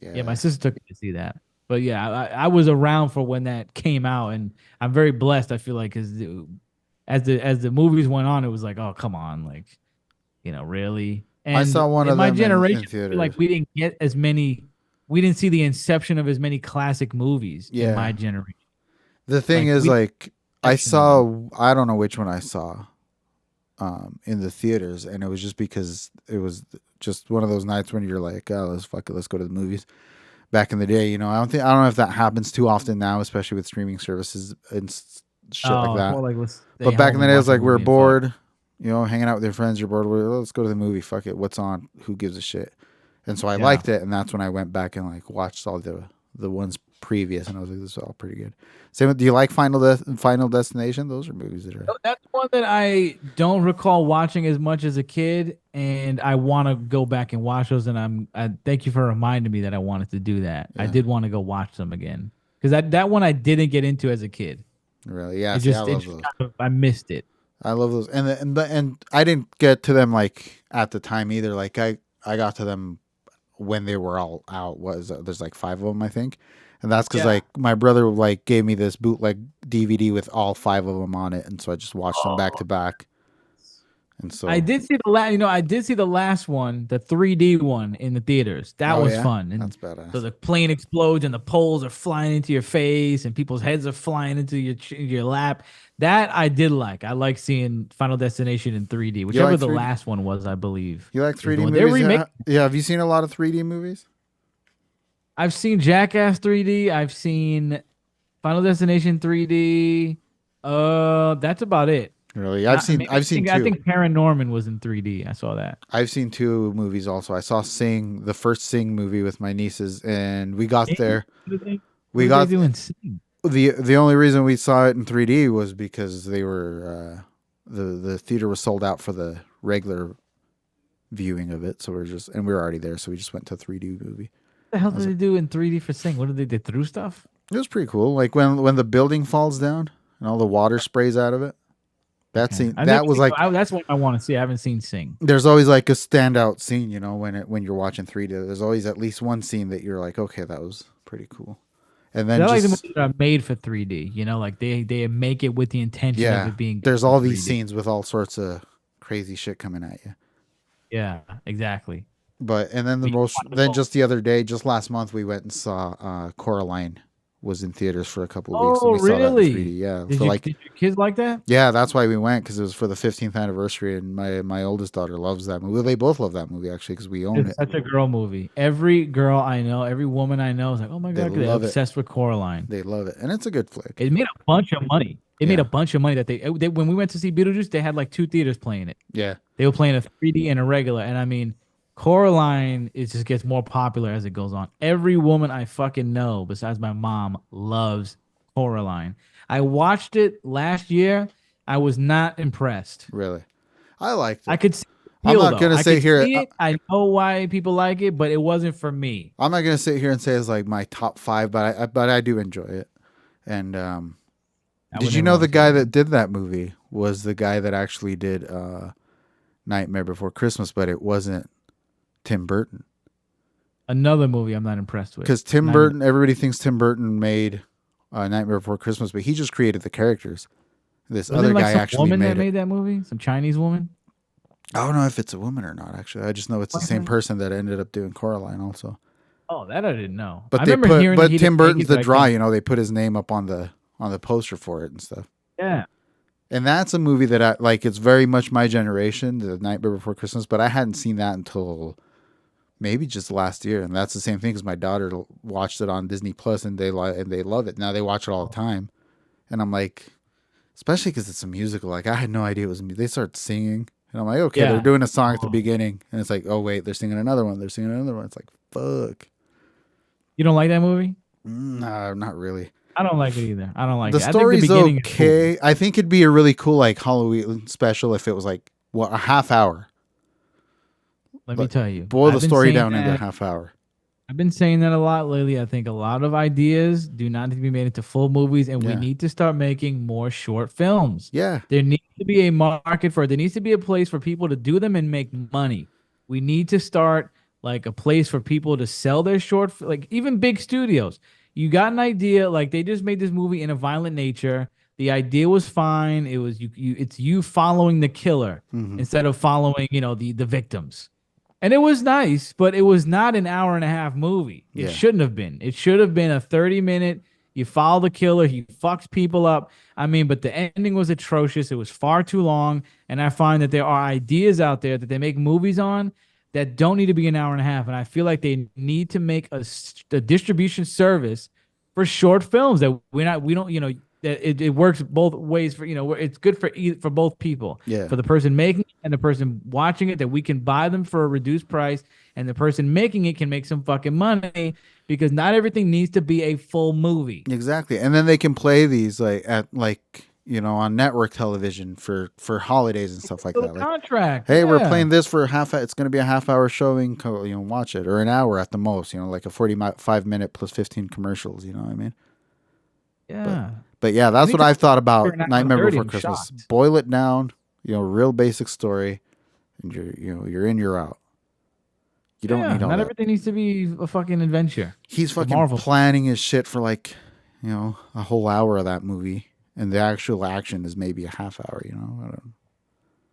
Yeah, my Yeah. sister took me to see that. But yeah, I was around for when that came out, and I'm very blessed. I feel like because as the movies went on, it was like, oh come on, like really. I And saw one in of my them in generation, I feel theaters. like we didn't get as many. We didn't see the inception of as many classic movies in my Yeah. generation. The thing Like is, we like, I inception of them. saw, I don't know which one I saw in the theaters, and it was just because it was just one of those nights when you're like, oh, let's fuck it, let's go to the movies. Back in the day, I don't know if that happens too often now, especially with streaming services and shit like Oh, it's that. more like let's stay But back in home the and day, it was watch a like we're movie and fuck. bored, hanging out with your friends. You're bored. Let's go to the movie. Fuck it. What's on? Who gives a shit? And so I Yeah. liked it, and that's when I went back and like watched all the ones previous, and I was like, this is all pretty good. Same. Do you like Final Destination? Those are movies that are. So that's one that I don't recall watching as much as a kid, and I want to go back and watch those. And I thank you for reminding me that I wanted to do that. I Yeah, did want to go watch them again because that one I didn't get into as a kid. really. Yeah. It See, I just it love just those. kind of, I missed it. I love those, and I didn't get to them like at the time either. Like I got to them when they were all out. There's like 5 of them, I think, and that's because Yeah. like my brother like gave me this bootleg DVD with all 5 of them on it, and so I just watched them back to back. And I so, did see the last, I did see the last one, the 3D one in the theaters. That oh was yeah, fun. And that's so badass. the plane explodes and the poles are flying into your face and people's heads are flying into your lap. That I did like. I like seeing Final Destination in 3D, You whichever like the 3D? last one was, I believe, You like is the 3D one they're movies? remaking. Yeah. Have you seen a lot of 3D movies? I've seen Jackass 3D. I've seen Final Destination 3D. That's about it. Really? Not maybe I've seen I 2. think Paranorman was in 3D. I saw that. I've seen 2 movies also. I saw Sing, the first Sing movie with my nieces, and we got Sing? there. What We did they got do in Sing? the only reason we saw it in 3D was because they were the theater was sold out for the regular viewing of it. So we were already there, so we just went to a 3D movie. The hell I did was they do in 3D for Sing? What did they do? Through stuff? It was pretty cool. Like when the building falls down and all the water sprays out of it. That Okay, scene I never that was seen. like That's what I want to see. I haven't seen Sing. there's always like a standout scene, when you're watching 3D. There's always at least one scene that you're like, okay, that was pretty cool. And then I like the just movies that are made for 3D. Like they make it with the intention of yeah, it being there's for all these 3D. scenes with all sorts of crazy shit coming at you. Yeah, exactly. But and then But you want to go. just the other day, just last month, we went and saw Coraline was in theaters for a couple of weeks, and Oh, we saw that in 3D. really? Yeah, Did for you like did your kids like that? yeah, that's why we went because it was for the 15th anniversary, and my oldest daughter loves that movie. Well, they both love that movie actually because we own It's it. such a girl movie. Every girl I know, every woman I know is like, oh my They god, they're love it. obsessed with Coraline. They love it, and it's a good flick. It made a bunch of money. It made Yeah, a bunch of money that they when we went to see Beetlejuice, they had like 2 theaters playing it. yeah, They were playing a 3D and a regular. And I mean, Coraline, it just gets more popular as it goes on. Every woman I fucking know, besides my mom, loves Coraline. I watched it last year. I was not impressed. really. I liked I it. could see the I'm appeal not though. gonna I sit could here. see it. I know why people like it, but it wasn't for me. I'm not gonna sit here and say it's like my top 5, but I do enjoy it, and I Did would you never know want the to see that guy again. that did that movie was the guy that actually did Nightmare Before Christmas, but it wasn't Tim Burton. Another movie I'm not impressed with. Because Tim Not even. Burton, everybody thinks Tim Burton made Nightmare Before Christmas, but he just created the characters. This Wasn't other it like guy some actually woman that made it. made that movie? Some Chinese woman? I don't know if it's a woman or not. Actually, I just know it's the Like same that? person that ended up doing Coraline also. Oh, that I didn't know. I But remember hearing that but he Tim didn't make Burton's it, the but I draw. can't. You know, they put his name up on the poster for it and stuff. Yeah. And that's a movie that I like. It's very much my generation, The Nightmare Before Christmas. But I hadn't seen that until maybe just last year, and that's the same thing because my daughter watched it on Disney Plus, and they love it. Now they watch it all the time, and I'm like, especially because it's a musical. Like I had no idea it was. They start singing, and I'm like, okay, they're Yeah. doing a song at the Oh. beginning, and it's like, oh wait, they're singing another one. They're singing another one. It's like, fuck. You don't like that movie? Nah, not really. I don't like it either. I don't like The it. I think the story's beginning is cool. okay. I think it'd be a really cool like Halloween special if it was like what a half hour. Let me Like tell you. boil the I've been story saying down into a that. half hour. I've been saying that a lot lately. I think a lot of ideas do not need to be made into full movies, and we Yeah. need to start making more short films. Yeah. There needs to be a market for it. There needs to be a place for people to do them and make money. We need to start like a place for people to sell their like even big studios. You got an idea, like they just made this movie in a violent nature. The idea was fine. It was it's you following the killer Hmm. instead of following, the victims. And it was nice, but it was not an hour and a half movie. It Yeah. shouldn't have been. It should have been a 30-minute. You follow the killer, he fucks people up. I mean, but the ending was atrocious. It was far too long. And I find that there are ideas out there that they make movies on that don't need to be an hour and a half. And I feel like they need to make a distribution service for short films that we don't, that it works both ways for, it's good for both people, Yeah. for the person making it and the person watching it, that we can buy them for a reduced price and the person making it can make some fucking money, because not everything needs to be a full movie. Exactly. And then they can play these like at like, on network television for holidays and stuff like So the that. Like, contract, hey, we're yeah, playing this for it's going to be a half hour showing, watch it, or an hour at the most, like a 45-minute plus 15 commercials, you know what I mean? But yeah. but yeah, that's what Anytime I've thought for about an hour and Nightmare 30, Before I'm Christmas. shocked. Boil it down, real basic story, and you're in, you're out. You don't Yeah, need all not that. everything needs to be a fucking adventure. He's It's a fucking Marvel. planning his shit for like, a whole hour of that movie, and the actual action is maybe a half hour. I don't.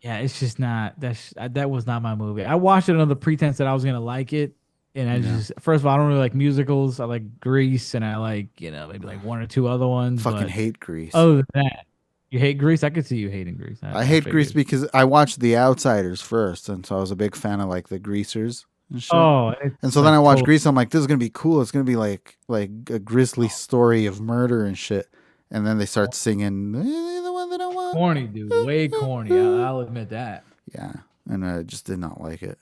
Yeah, it's just not that was not my movie. I watched it under the pretense that I was gonna like it, and I Yeah. just first of all I don't really like musicals. I like Grease, and I like maybe like one or two other ones. Fucking But hate Grease. other than that, you hate Grease. I could see you hating Grease. I I hate Grease figured. because I watched The Outsiders first, and so I was a big fan of like the Greasers and shit. Oh, And it's so then I like watched total Grease. I'm like, this is gonna be cool. It's gonna be like a grisly story of murder and shit. And then they start singing, "You're the one that I want." corny, dude. Way corny. I'll admit that. Yeah, and I just did not like it.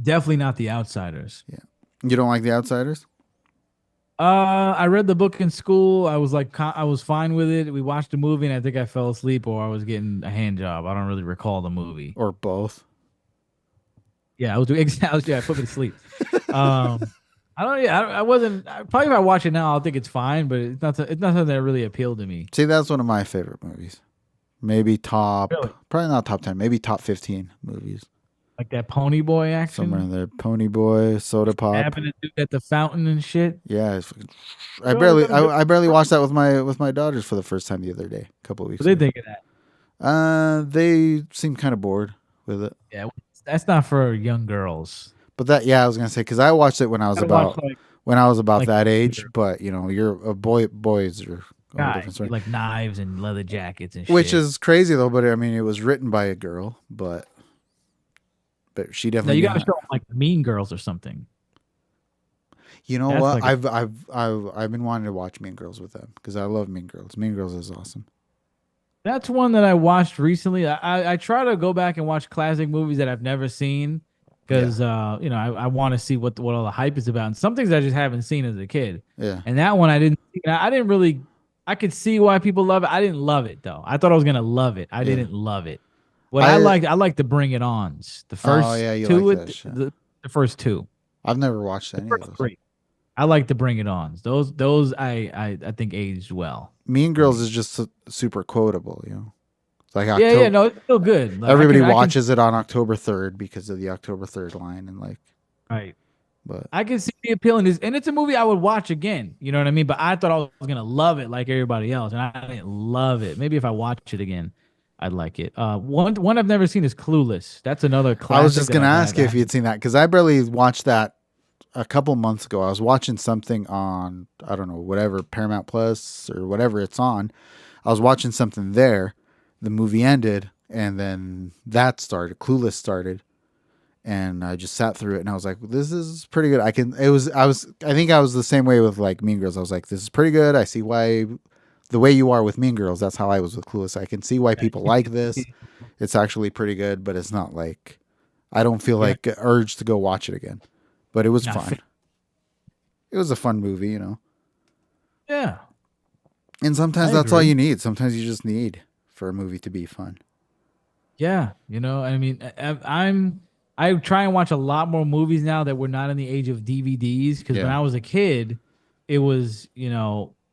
Definitely not The Outsiders. Yeah, you don't like The Outsiders? I read the book in school. I was like, I was fine with it. We watched the movie, and I think I fell asleep or I was getting a hand job. I don't really recall the movie. Or both? Yeah, I was doing exactly. Yeah, I put me to sleep. I don't. Yeah, I wasn't. Probably if I watch it now, I'll think it's fine. But it's not. It's not something that really appealed to me. See, that's one of my favorite movies. Maybe Really, probably not top 10, maybe top 15 movies. like that Pony Boy action. Somewhere in there. Pony Boy, Soda Pop. Happened to do at the fountain and shit. Yeah, I Really barely, wasn't good. I barely watched that with my daughters for the first time the other day, a couple of weeks What they ago. think of that? They seemed kind of bored with it. Yeah, that's not for young girls. But I was gonna say because I watched it when I was Gotta watch about like that age. younger But you're a boy. Boys are a whole guy, different story. like knives and leather jackets and shit. Which is crazy though. But I mean, it was written by a girl, but she no, definitely. you gotta show them like Mean Girls or something. You know That's what? like I've been wanting to watch Mean Girls with them because I love Mean Girls. Mean Girls is awesome. That's one that I watched recently. I try to go back and watch classic movies that I've never seen because I want to see what all the hype is about. And some things I just haven't seen as a kid. Yeah. And that one I didn't. I didn't really. I could see why people love it. I didn't love it though. I thought I was gonna love it. I Yeah. didn't love it. What I I liked the Bring It Ons. The first Oh yeah, you two, like that shit. the first two. I've never watched The any of first those. three. I like the Bring It Ons. Those I think aged well Mean for Girls me. is just super quotable, you know. It's like Yeah, yeah, October. no, it's still good. Like Everybody I can watches it on October 3rd because of the October 3rd line, and like, right. but I can see the appeal in this, and it's a movie I would watch again. You know what I mean? But I thought I was gonna love it like everybody else, and I didn't love it. Maybe if I watch it again, I'd like it. One I've never seen is Clueless. That's another I was classic just that gonna I've ask had. you if you'd seen that because I barely watched that a couple months ago. I was watching something on, I don't know, whatever, Paramount Plus or whatever it's on. I was watching something there. The movie ended, and then that started. Clueless started, and I just sat through it, and I was like, "This is pretty good." I can. It was. I was. I think I was the same way with like Mean Girls. I was like, "This is pretty good." I see why. The way you are with Mean Girls, that's how I was with Clueless. I can see why people like this. It's actually pretty good, but it's not like I don't feel Yeah, like urged to go watch it again. But it was not fun. fit. It was a fun movie, you know. Yeah, And sometimes I that's all agree. you need. Sometimes you just need for a movie to be fun. Yeah, I mean, I try and watch a lot more movies now that we're not in the age of DVDs. Because when Yeah. I was a kid, it was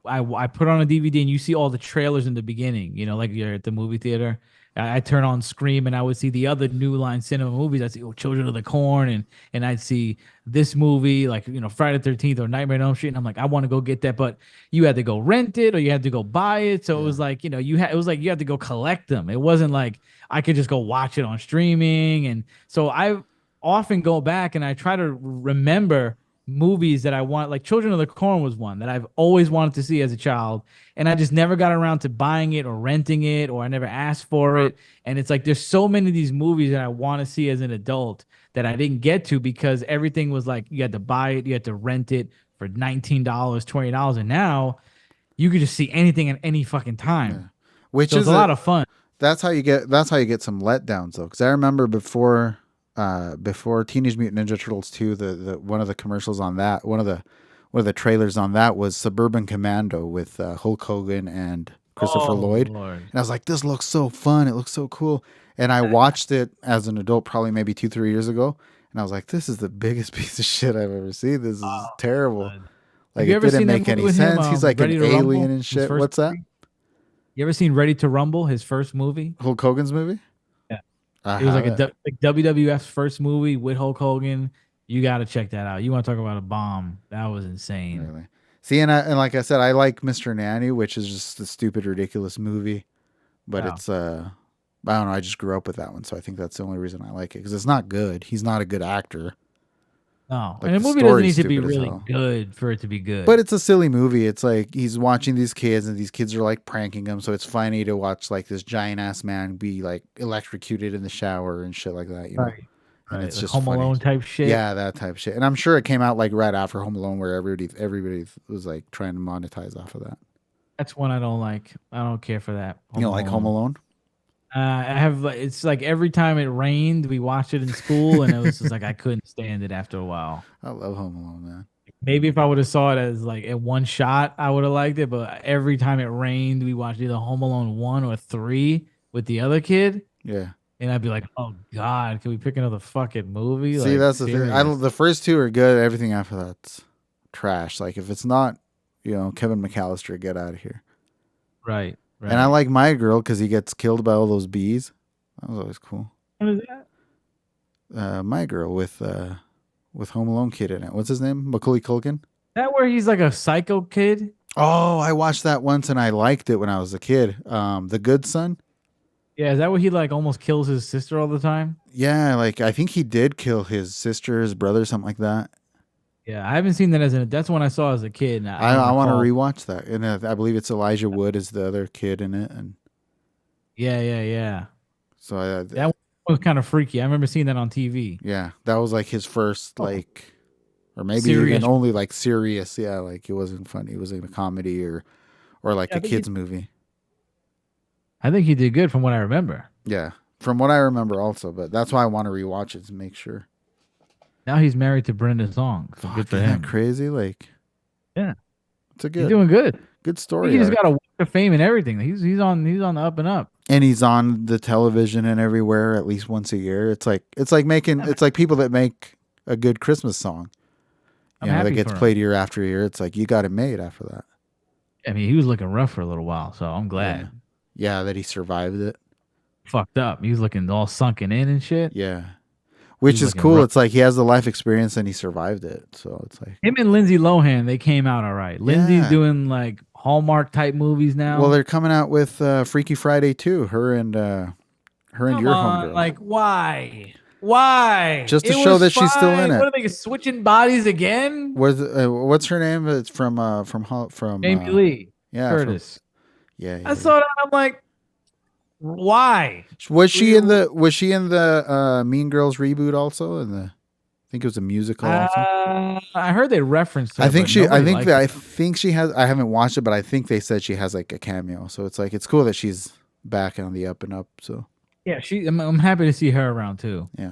I put on a DVD and you see all the trailers in the beginning. Like you're at the movie theater. I turn on Scream and I would see the other New Line Cinema movies. I'd see Children of the Corn and I'd see this movie like Friday the 13th or Nightmare on Elm Street. And I'm like, I want to go get that, but you had to go rent it or you had to go buy it. So it Yeah. was like it was like you had to go collect them. It wasn't like I could just go watch it on streaming. And so I often go back and I try to remember movies that I want. Like Children of the Corn was one that I've always wanted to see as a child. And I just never got around to buying it or renting it, or I never asked for it. And it's like there's so many of these movies that I want to see as an adult that I didn't get to because everything was like you had to buy it, you had to rent it for $19, $20. And now you could just see anything at any fucking Yeah. time. Which So it's is a a lot of fun. that's how you get some letdowns though, because I remember before Teenage Mutant Ninja Turtles 2, the one of the commercials on that, one of the trailers on that was Suburban Commando with Hulk Hogan and Christopher Oh Lloyd, Lord. and I was like, this looks so fun, it looks so cool, and I watched it as an adult probably maybe 2 3 years ago, and I was like, this is the biggest piece of shit I've ever seen. This is terrible. God. Have Like you it ever didn't seen that make movie any with him? sense. He's like an Ready to alien Rumble, and his shit. first What's that? movie. You ever seen Ready to Rumble, his first movie? Hulk Hogan's movie? Yeah. I It was like haven't like WWF's first movie with Hulk Hogan. You got to check that out. You want to talk about a bomb? That was insane. really. See, and like I said, I like Mr. Nanny, which is just a stupid, ridiculous movie. But Yeah. it's I don't know. I just grew up with that one, so I think that's the only reason I like it because it's not good. He's not a good actor. No, and Like a the movie doesn't story's need to be stupid as really hell. good for it to be But good. it's a silly movie. It's like he's watching these kids, and these kids are like pranking him. So it's funny to watch like this giant ass man be like electrocuted in the shower and shit like that, you know. Right. And Right. it's Like just Home funny. Alone type shit. Yeah, that type of shit. And I'm sure it came out like right after Home Alone, where everybody was like trying to monetize off of that. That's one I don't like. I don't care for that. You Home know, like Home Alone. Alone. I have it's like every time it rained, we watched it in school, and it was just like I couldn't stand it after a while. I love Home Alone, man. Maybe if I would have saw it as like in one shot, I would have liked it. But every time it rained, we watched either Home Alone 1 or 3 with the other kid, Yeah. and I'd be like, "Oh God, can we pick another fucking movie? See, Like that's the thing. I don't. serious?" The first two are good. Everything after that's trash. Like if it's not, Kevin McAllister, get out of here. Right, And I right. like My Girl because he gets killed by all those bees. That was always cool. What is that? My Girl with Home Alone kid in it. What's his name? Macaulay Culkin. That where he's like a psycho kid? Oh, I watched that once and I liked it when I was a kid. The Good Son. Yeah, is that where he like almost kills his sister all the time? Yeah, like I think he did kill his sister, his brother, something like that. Yeah, I haven't seen that as an. That's one I saw as a kid, and I I, don't I want to recall. rewatch that, and I believe it's Elijah Wood is the other kid in it, and Yeah, yeah, yeah. so That one was kind of freaky. I remember seeing that on TV. yeah, that was like his first Oh, like, or maybe even serious. only like serious. Yeah, like it wasn't funny. It was in a comedy or like Yeah, a kids movie. I think he did good from what I remember. Yeah, from what I remember also, but that's why I want to rewatch it to make sure. Now he's married to Brenda Song, so good Fuck, for isn't that him. crazy? Like Yeah, it's a he's good doing good. good I think story he just got a arc. walk of fame and everything. He's on the up and up. And he's on the television and everywhere at least once a year. It's like making Yeah, man. it's like people that make a good Christmas song. I'm That happy gets for him. played year after year. It's like you got it made after that. I mean, he was looking rough for a little while, so I'm Yeah. glad. Yeah, that he survived it. Fucked up. He was looking all sunken in and shit. Yeah. He Which was is looking cool. rough. It's like he has the life experience and he survived it. So it's like, Him and Lindsay Lohan, they came out all right. Lindsay's yeah. doing like Hallmark type movies Well, now. they're coming out with Freaky Friday too. Her and Come your on, homegirl. like why? Why? Just to It show was that she's still in fine. it. What are they switching bodies again? What's her name? It's Jamie Lee yeah, from Curtis. yeah, I yeah, yeah. saw that. I'm like, why? Was she in the Mean Girls reboot also? I think it was a musical also. I heard they referenced her, but I nobody think liked that her. I think she has. I haven't watched it, but I think they said she has like a cameo. So it's like it's cool that she's back on the up and up. So Yeah, I'm happy to see her around too. yeah,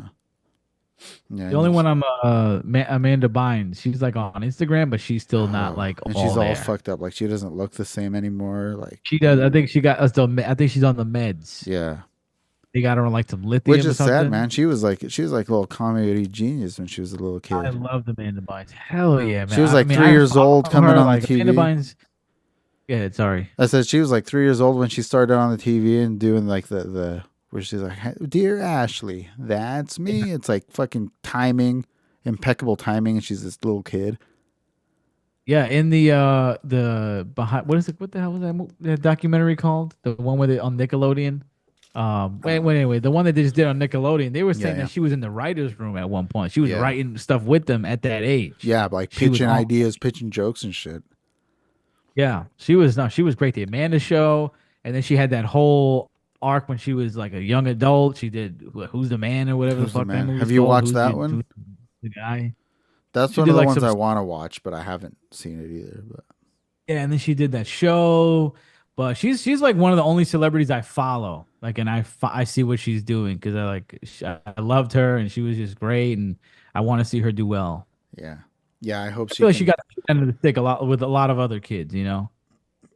yeah, The only one I'm Amanda Bynes. She's like on Instagram, but she's still not oh, like and all she's all there. fucked up. Like she doesn't look the same anymore. Like She does. I think she got us. I think she's on the meds. yeah, They got her on like some which lithium or is sad, something. man. She was like a little comedy genius when she was a little I kid. loved Amanda Bynes. Hell yeah, man. She was I like mean, 3 years old follow coming her on the like Amanda TV. Bynes. Yeah, sorry. I said she was like 3 years old when she started on the TV and doing like the where she's like, "Dear Ashley, that's me." It's like fucking timing, impeccable timing, and she's this little kid. Yeah, in the behind what the hell was that documentary called? The one with it on Nickelodeon. Wait, anyway, the one that they just did on Nickelodeon, they were Yeah, saying yeah, that she was in the writers' room at one point. She was yeah, writing stuff with them at that age. yeah. Like She was pitching on. ideas, pitching jokes and shit. Yeah, she was no, she was great. The Amanda Show, and then she had that whole arc when she was like a young adult. She did Who's the Man or whatever the Who's the fuck that man? movie's Have you called. watched that one? Who's the guy? That's She one did of the like ones some I want to watch, but I haven't seen it either. But yeah, and then she did that show. But she's like one of the only celebrities I follow. Like, and I see what she's doing because I loved her and she was just great, and I want to see her do well. yeah, yeah. I hope I she feel like she can. got the end of the stick a lot with a lot of other kids. You know,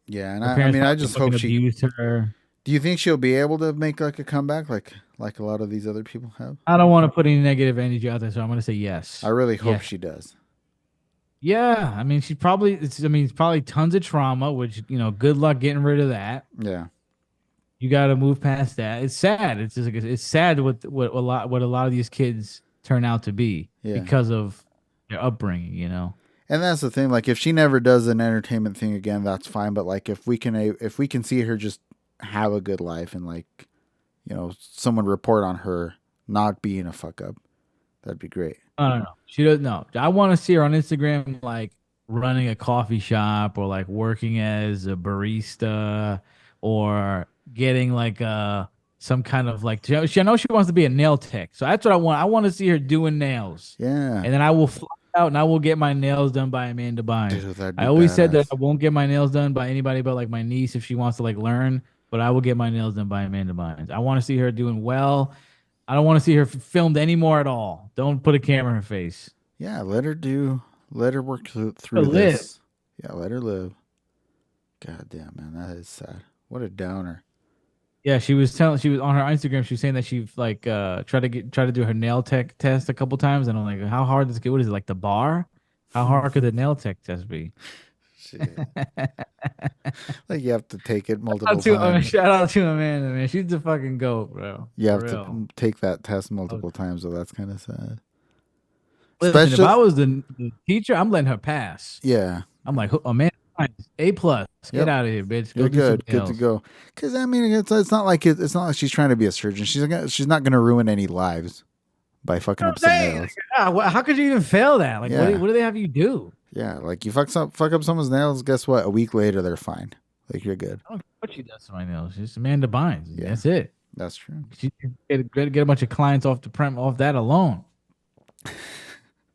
Yeah, and her I parents mean, I probably just hope fucking she. abused her. Do you think she'll be able to make like a comeback, like a lot of these other people have? I don't want to put any negative energy out there, so I'm gonna say I yes. really hope Yes. she does. Yeah, I mean, it's probably tons of trauma, which, good luck getting rid of that. Yeah, You got to move past that. It's sad. It's just like, it's sad what a lot of these kids turn out to be yeah. because of their upbringing, you know. And that's the thing. Like, if she never does an entertainment thing again, that's fine. But like, if we can see her just have a good life and like, someone report on her not being a fuck up, that'd be great. I don't know. She doesn't know. I want to see her on Instagram like running a coffee shop or like working as a barista or getting like some kind of like I know she wants to be a nail tech. So that's what I want. I want to see her doing nails. Yeah, And then I will fly out and I will get my nails done by Amanda Bynes. dude, that'd I be always said that badass. I won't get my nails done by anybody but like my niece if she wants to like learn, but I will get my nails done by Amanda Bynes. I want to see her doing well. I don't want to see her filmed anymore at all. Don't put a camera in her face. Yeah, let her work To through live. this. Yeah, let her live. God damn, man, that is sad. What a downer. Yeah, she was on her Instagram. She was saying that she like tried to do her nail tech test a couple times, and I'm like, how hard is it? What is it like the bar? How hard could the nail tech test be? Shit. Like you have to take it multiple times. Shout out to Amanda, man. She's the fucking goat, bro. You For have to real. take that test multiple times, so that's kind of sad. Listen, if Especially, I was the teacher, I'm letting her pass. yeah. I'm like, Amanda, A plus, get Yep. out of here, bitch. Go You're do some good. Good to nails. go. Because I mean, it's not like it's not like she's trying to be a surgeon. She's not gonna ruin any lives by fucking You know up what I'm some saying? nails. How could you even fail that? Like, Yeah, what do they have you do? yeah. Like you fuck up someone's nails. Guess what? A week later, they're fine. Like you're good. I don't care what she does to my nails. She's Amanda Bynes. Yeah, That's it. that's true. She can get a bunch of clients off that alone.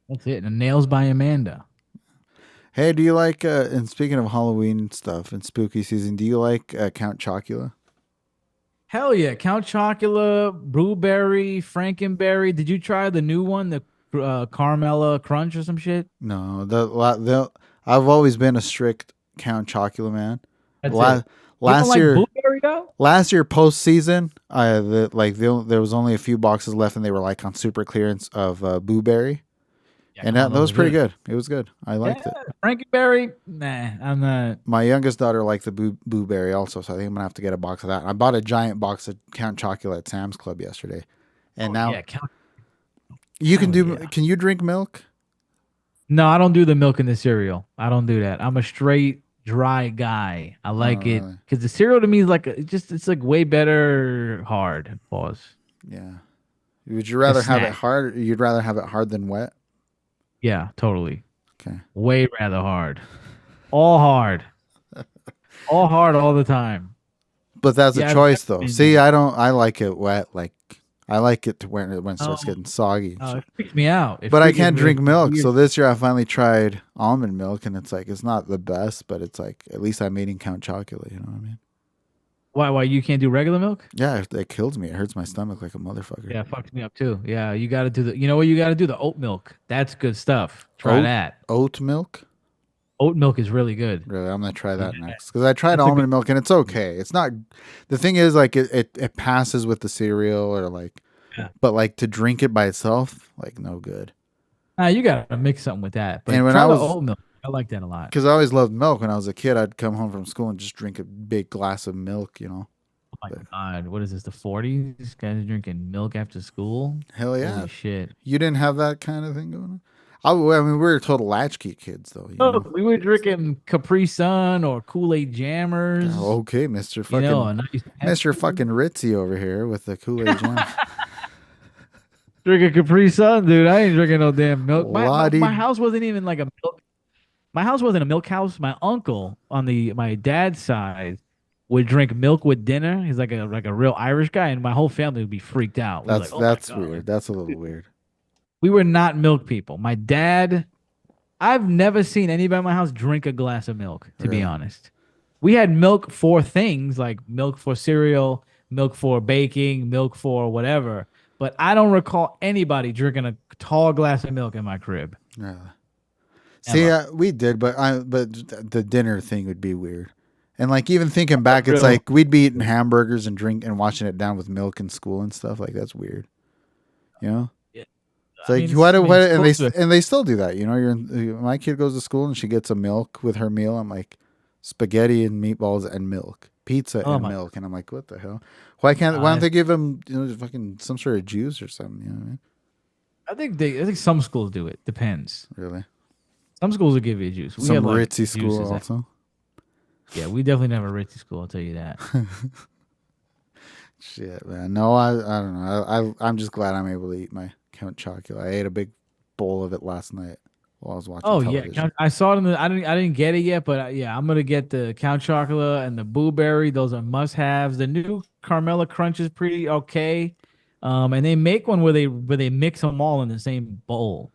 That's it. And nails by Amanda. Hey, do you like? And speaking of Halloween stuff and spooky season, do you like Count Chocula? Hell yeah. Count Chocula, Blueberry, Frankenberry. Did you try the new one, the Carmella Crunch or some shit? No, the I've always been a strict Count Chocula man. That's La- it. You don't last like year, Blueberry though? last year postseason, there was only a few boxes left, and they were like on super clearance of blueberry. Yeah, And come on, that those was are pretty good. good. It was good. I Yeah, liked it. Frankenberry. Nah, I'm not. My youngest daughter liked the blueberry also, so I think I'm gonna have to get a box of that. I bought a giant box of Count Chocula at Sam's Club yesterday, and Oh now yeah, count. you can Hell do. yeah. Can you drink milk? No, I don't do the milk in the cereal. I don't do that. I'm a straight dry guy. I Oh, like it really? because the cereal to me is like it's like way better hard. Pause. Yeah. Would you Like a rather have it snack. hard? You'd rather have it hard than wet? Yeah, totally. Okay. Way rather hard. All hard. All hard all the time. But that's a Yeah, I've never choice, though. been. See, I don't. I like it wet. Like, I like it to when it starts Oh, getting soggy and oh, shit. it freaks me out. But I It's can't really drink milk. So weird. this year I finally tried almond milk, and it's like it's not the best, but it's like at least I'm eating Count Chocula. You know what I mean? Why you can't do regular milk? Yeah, it kills me. It hurts my stomach like a motherfucker. Yeah, it fucks me up too. Yeah, you got to do the. You know what you got to do? The oat milk. That's good stuff. Try Oat that. oat milk. Oat milk is really good. Really, I'm gonna try Yeah, that next because I tried that's a good. almond milk and it's okay. It's not. The thing is, like it passes with the cereal or like, Yeah. but like to drink it by itself, like no good. You gotta mix something with that. And But when I try the was, oat milk. I like that a lot. because I always loved milk when I was a kid, I'd come home from school and just drink a big glass of milk. You know, Oh my but God, what is this? The 40s? This guy's drinking milk after school. hell yeah, Holy shit! you didn't have that kind of thing going on. I mean, we were total latchkey kids, though. You Oh, know. we were drinking Capri Sun or Kool-Aid Jammers. Okay, A nice Mister Pepsi. fucking Ritzy over here with the Kool Aid jams. Drinking Capri Sun, dude. I ain't drinking no damn milk. My Lottie. house wasn't even like a milk. My house wasn't a milk house. My uncle on the my dad's side would drink milk with dinner. He's like a real Irish guy, and my whole family would be freaked out. We'd be like, "Oh my That's God!" Like weird. That's a little weird. we were not milk people. My dad, I've never seen anybody in my house drink a glass of milk, to be Really. honest. We had milk for things like milk for cereal, milk for baking, milk for whatever. But I don't recall anybody drinking a tall glass of milk in my crib Yeah. See, ever. we did, but the dinner thing would be weird. And like even thinking back, it's Real. like we'd be eating hamburgers and drink and washing it down with milk in school and stuff. Like that's weird. You know, Yeah, it's like I mean, and they still do that. You know, my kid goes to school and she gets a milk with her meal. I'm like spaghetti and meatballs and milk, pizza oh and my milk, and I'm like, what the hell? Why don't God. they give them fucking some sort of juice or something? You know what I mean? I think some schools do it. Depends. Really? Some schools will give you a juice. We Some had like ritzy school juices. also. Yeah, we definitely never Ritzy school. I'll tell you that. Shit, man. No, I don't know. I'm just glad I'm able to eat my Count Chocula. I ate a big bowl of it last night while I was watching Oh yeah, television. I saw it in the. I didn't get it yet, but yeah, I'm gonna get the Count Chocula and the Blueberry. Those are must haves. The new Carmela Crunch is pretty okay, and they make one where they mix them all in the same bowl.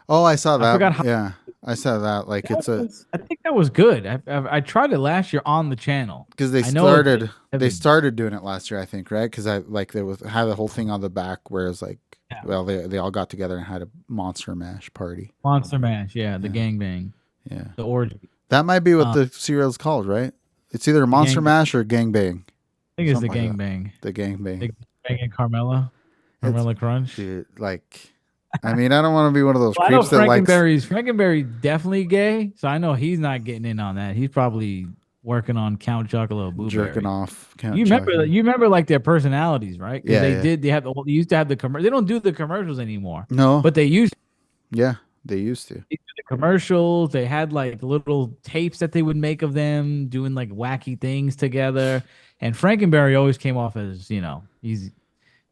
Oh, I saw I that. forgot how. Yeah, I saw that. Like That it's a was, I think that was good. I tried it last year on the channel. because I know it's they heavy. started doing it last year, I think, right? Because I like there was had the whole thing on the back where it's like, Yeah. well, they all got together and had a monster mash party. Monster Mash, yeah, the Yeah, gangbang, yeah. the orgy. That might be what Um, the cereal's called, right? It's either the Monster gang. Mash or Gangbang, I think it's the something like that. gangbang. The Gangbang. The gangbang Carmela, It's Carmela Crunch. dude, like, I mean, I don't want to be one of those Well, I know creeps that likes Frankenberry definitely gay, so I know he's not getting in on that. He's probably working on Count Chocula jerking Blueberry. off Count Chocula. You remember like their personalities, right? Because Yeah, yeah. they used to have the commercial. They don't do the commercials anymore, No, but they used to yeah, they used to. do the commercials. They had like little tapes that they would make of them doing like wacky things together. And Frankenberry always came off as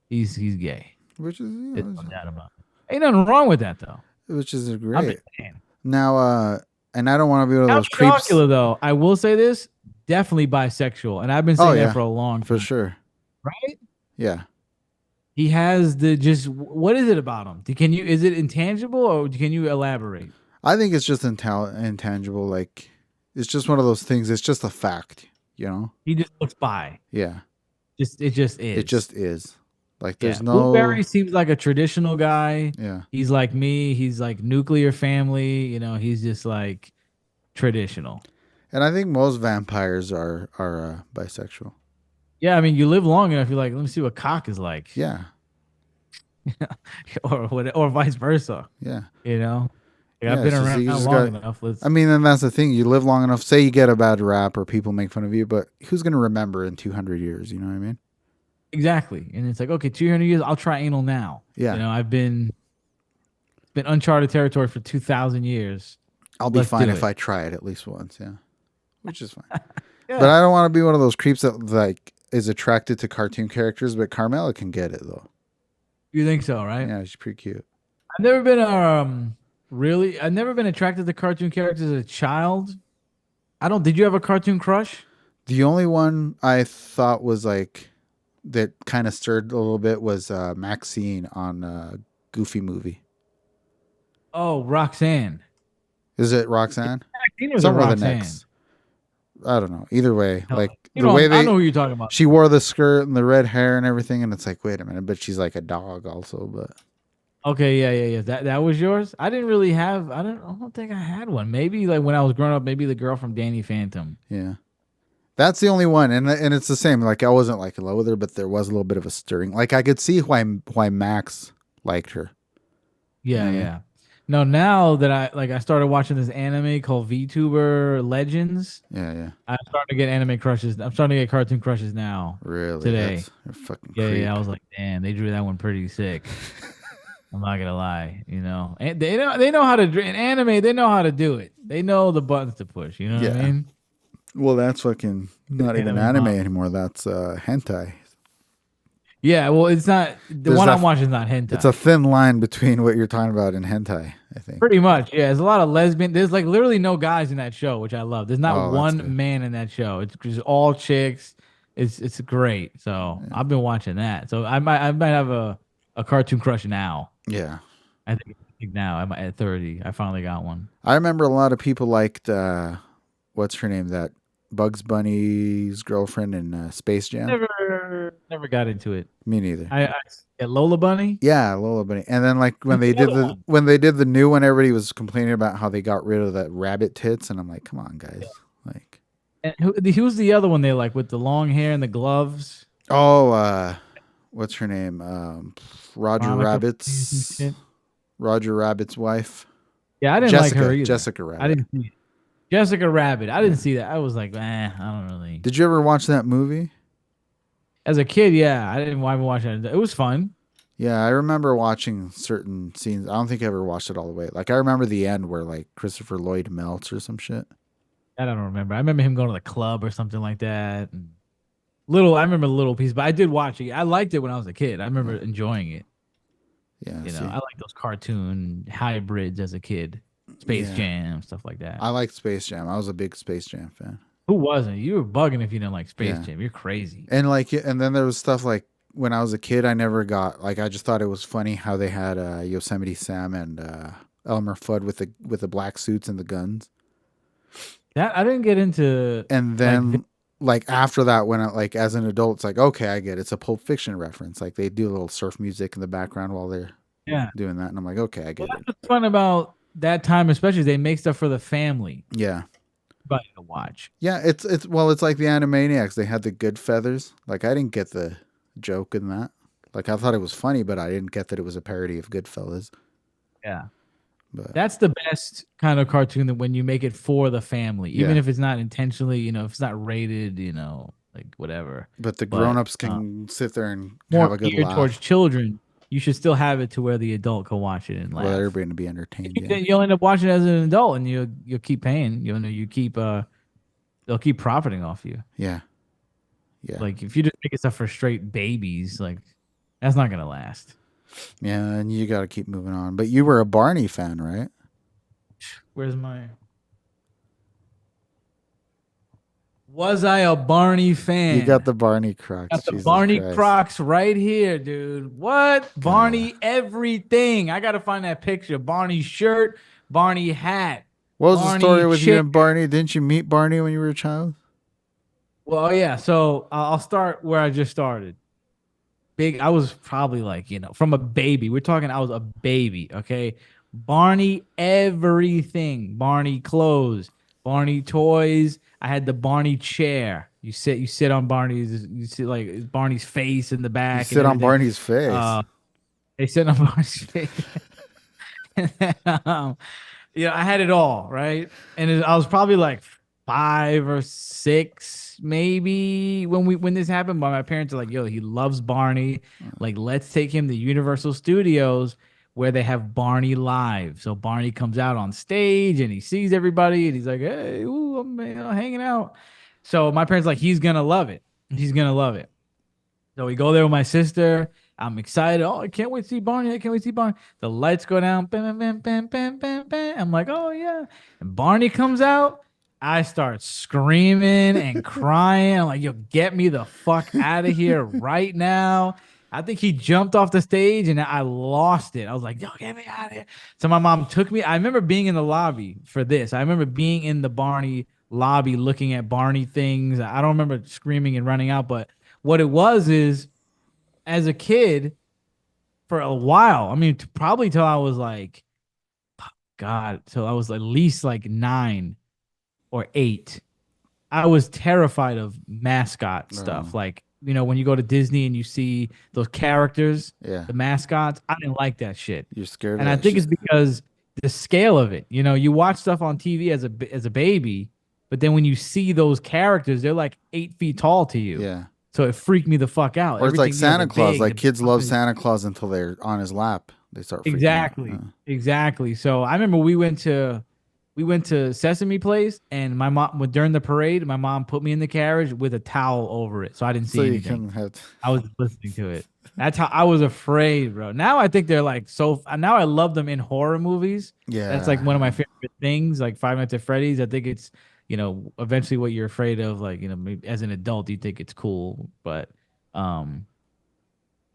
he's gay. Which is There's no doubt about it. Ain't nothing wrong with that though. which is I'm great. just saying. Now, and I don't want to be one of Count those creeps. Chocula, though, I will say this, definitely bisexual, and I've been Oh saying that yeah, for a long for time. sure. Right? Yeah, He has the just what is it about him? Can you is it intangible or can you elaborate? I think it's just intangible. Like, it's just one of those things. It's just a fact, you know. He just looks bi. Yeah, Just it just it is. just is. Like, Yeah. there's no. Blueberry seems like a traditional guy. Yeah, He's like me. He's like nuclear family. You know, he's just like traditional. and I think most vampires are bisexual. Yeah, I mean, you live long enough, you're like, let me see what cock is like. Yeah, or vice versa. Yeah. You know, like, I've Yeah, been it's just around you just long got. enough. I Let's mean, and that's the thing. You live long enough. Say you get a bad rap or people make fun of you, but who's gonna remember in 200 years? You know what I mean? exactly. And it's like, okay, 200 years. I'll try anal now. Yeah, I've been uncharted territory for 2,000 years. I'll be Let's fine do if it. I try it at least once. Yeah, which is fine. But Yeah, I don't want to be one of those creeps that like is attracted to cartoon characters. But Carmela can get it though. you think so, right? Yeah, she's pretty cute. I've never been really. I've never been attracted to cartoon characters as a child. I don't. Did you have a cartoon crush? The only one I thought was like that kind of stirred a little bit was Maxine on Goofy movie. Oh, Roxanne. Is it Roxanne? Tina was a Something with an Roxanne. X. I don't know. Either way, No, like the way I they know who you're talking about. she wore the skirt and the red hair and everything, and it's like, wait a minute, but she's like a dog also. But Okay, yeah, yeah, yeah. That was yours. I didn't really have. I don't think I had one. Maybe like when I was growing up, maybe the girl from Danny Phantom. yeah, that's the only one, and it's the same. Like I wasn't like in love with her, but there was a little bit of a stirring. Like I could see why Max liked her. You know Yeah, what I mean? yeah. No, now that I started watching this anime called VTuber Legends. Yeah, yeah. I'm starting to get anime crushes. I'm starting to get cartoon crushes now. Really, Today. that's a fucking Yeah, yeah. I creep. was like, damn, they drew that one pretty sick. I'm not gonna lie, And they know how to in anime. They know how to do it. They know the buttons to push. You know what I Yeah. mean? Well, that's fucking not even Anime anime model. anymore. That's hentai. Yeah, well, it's not the There's one I'm that. watching is not It's a hentai. thin line between what you're talking about and hentai. I think. Pretty much, yeah. There's a lot of lesbian. There's like literally no guys in that show, which I love. There's not Oh, that's one good. man in that show. It's just all chicks. It's great. So Yeah. I've been watching that. So I might have a cartoon crush now. Yeah. I think now I'm at 30. I finally got one. I remember a lot of people liked what's her name? That Bugs Bunny's girlfriend in Space Jam. Never got into it. Me neither. I yeah, Lola Bunny. Yeah, Lola Bunny. And then like Who's the other one? when they did the new one, everybody was complaining about how they got rid of that rabbit tits, and I'm like, come on, guys. Like, And who's the other one they like with the long hair and the gloves? oh, what's her name? Roger Monica Bunny or some Rabbit's shit. Roger Rabbit's wife, Yeah, I didn't like her Jessica. either. Jessica I Rabbit. didn't see it. Jessica Rabbit. I didn't Yeah. see that. I was like, I don't really. Did you ever watch that movie? As a kid, yeah, I didn't want to watch it. It was fun. Yeah, I remember watching certain scenes. I don't think I ever watched it all the way. Like I remember the end where like Christopher Lloyd melts or some shit. I don't remember. I remember him going to the club or something like that. And I remember little piece, but I did watch it. I liked it when I was a kid. I remember Yeah. enjoying it. Yeah, I see. like those cartoon hybrids as a kid. Space Yeah. Jam, stuff like that. I liked Space Jam. I was a big Space Jam fan. Who wasn't? You were bugging if you didn't like Space Yeah. Jam. You're crazy. And like and then there was stuff like when I was a kid I never got like I just thought it was funny how they had Yosemite Sam and Elmer Fudd with the black suits and the guns. That I didn't get into And like then like after that when I like as an adult it's like okay, I get it. It's a Pulp Fiction reference. Like they do a little surf music in the background while they're yeah. doing that and I'm like okay, I Well, get that's it. what's fun about that time, especially they make stuff for the family. Yeah. Everybody to watch. Yeah, it's well, it's like the Animaniacs. They had the good feathers. Like I didn't get the joke in that. Like I thought it was funny, but I didn't get that it was a parody of Goodfellas. Yeah. But That's the best kind of cartoon that when you make it for the family, even yeah, if it's not intentionally, if it's not rated, like whatever. but the But grown-ups can sit there and have more a good geared towards laugh. children, you should still have it to where the adult can watch it and Well, laugh. everybody to be entertained. Yeah, You'll end up watching it as an adult, and you'll keep paying. You keep they'll keep profiting off you. yeah, yeah, Like if you just make stuff for straight babies, like that's not gonna last. yeah. And you got to keep moving on. But you were a Barney fan, right? Where's my? Was I a Barney You got fan? the Barney Crocs. Got the Jesus Barney Christ. Crocs right here, dude. What? God. Barney everything. I gotta find that picture. Barney shirt, Barney hat, What was the story Barney with you chair. and Barney? Didn't you meet Barney when you were a child? Well, yeah. So I'll start where I just started. I was probably like, from a baby. We're talking, I was a baby, okay? Barney everything. Barney clothes, Barney toys. I had the Barney chair. You sit on Barney's, you see like Barney's face in the You back and sit on everything. Barney's face. Uh, They sent up on shit. And then, I had it all, right? And I was probably like 5 or 6, maybe when this happened. But my parents are like, "Yo, he loves Barney. Like, let's take him to Universal Studios where they have Barney live." So Barney comes out on stage and he sees everybody and he's like, "Hey, ooh, I'm hanging out." So my parents are like, "He's gonna love it. He's gonna love it." So we go there with my sister. I'm excited. Oh, I can't wait to see Barney. I can't wait to see Barney. The lights go down. Bam, bam, bam, bam, bam, bam. I'm like, oh yeah. And Barney comes out. I start screaming and crying. I'm like, yo, get me the fuck out of here right now. I think he jumped off the stage and I lost it. I was like, yo, get me out of here. So my mom took me. I remember being in the lobby for this. I remember being in the Barney lobby looking at Barney things. I don't remember screaming and running out, but what it was is as a kid for a while. I mean, probably till I was like, God, till I was at least like 9 or 8. I was terrified of mascot stuff. Oh, Like, when you go to Disney and you see those characters, yeah. the mascots, I didn't like that shit. You're scared of And I that think it's shit. because the scale of it. You watch stuff on TV as a baby, but then when you see those characters, they're like 8 feet tall to you. Yeah. So it freaked me the fuck out. Or it's like Everything, Santa they're Claus. big. Like kids love Santa Claus until they're on his lap. They start freaking out. Exactly. Exactly. So I remember we went to Sesame Place and my mom during the parade, my mom put me in the carriage with a towel over it so I didn't So see you anything. can have. I was listening to it. That's how I was afraid, bro. Now I think they're like so now I love them in horror movies. That's like Yeah. one of my favorite things, like Five Nights at Freddy's. I think it's, eventually what you're afraid of, like, maybe as an adult you think it's cool, but um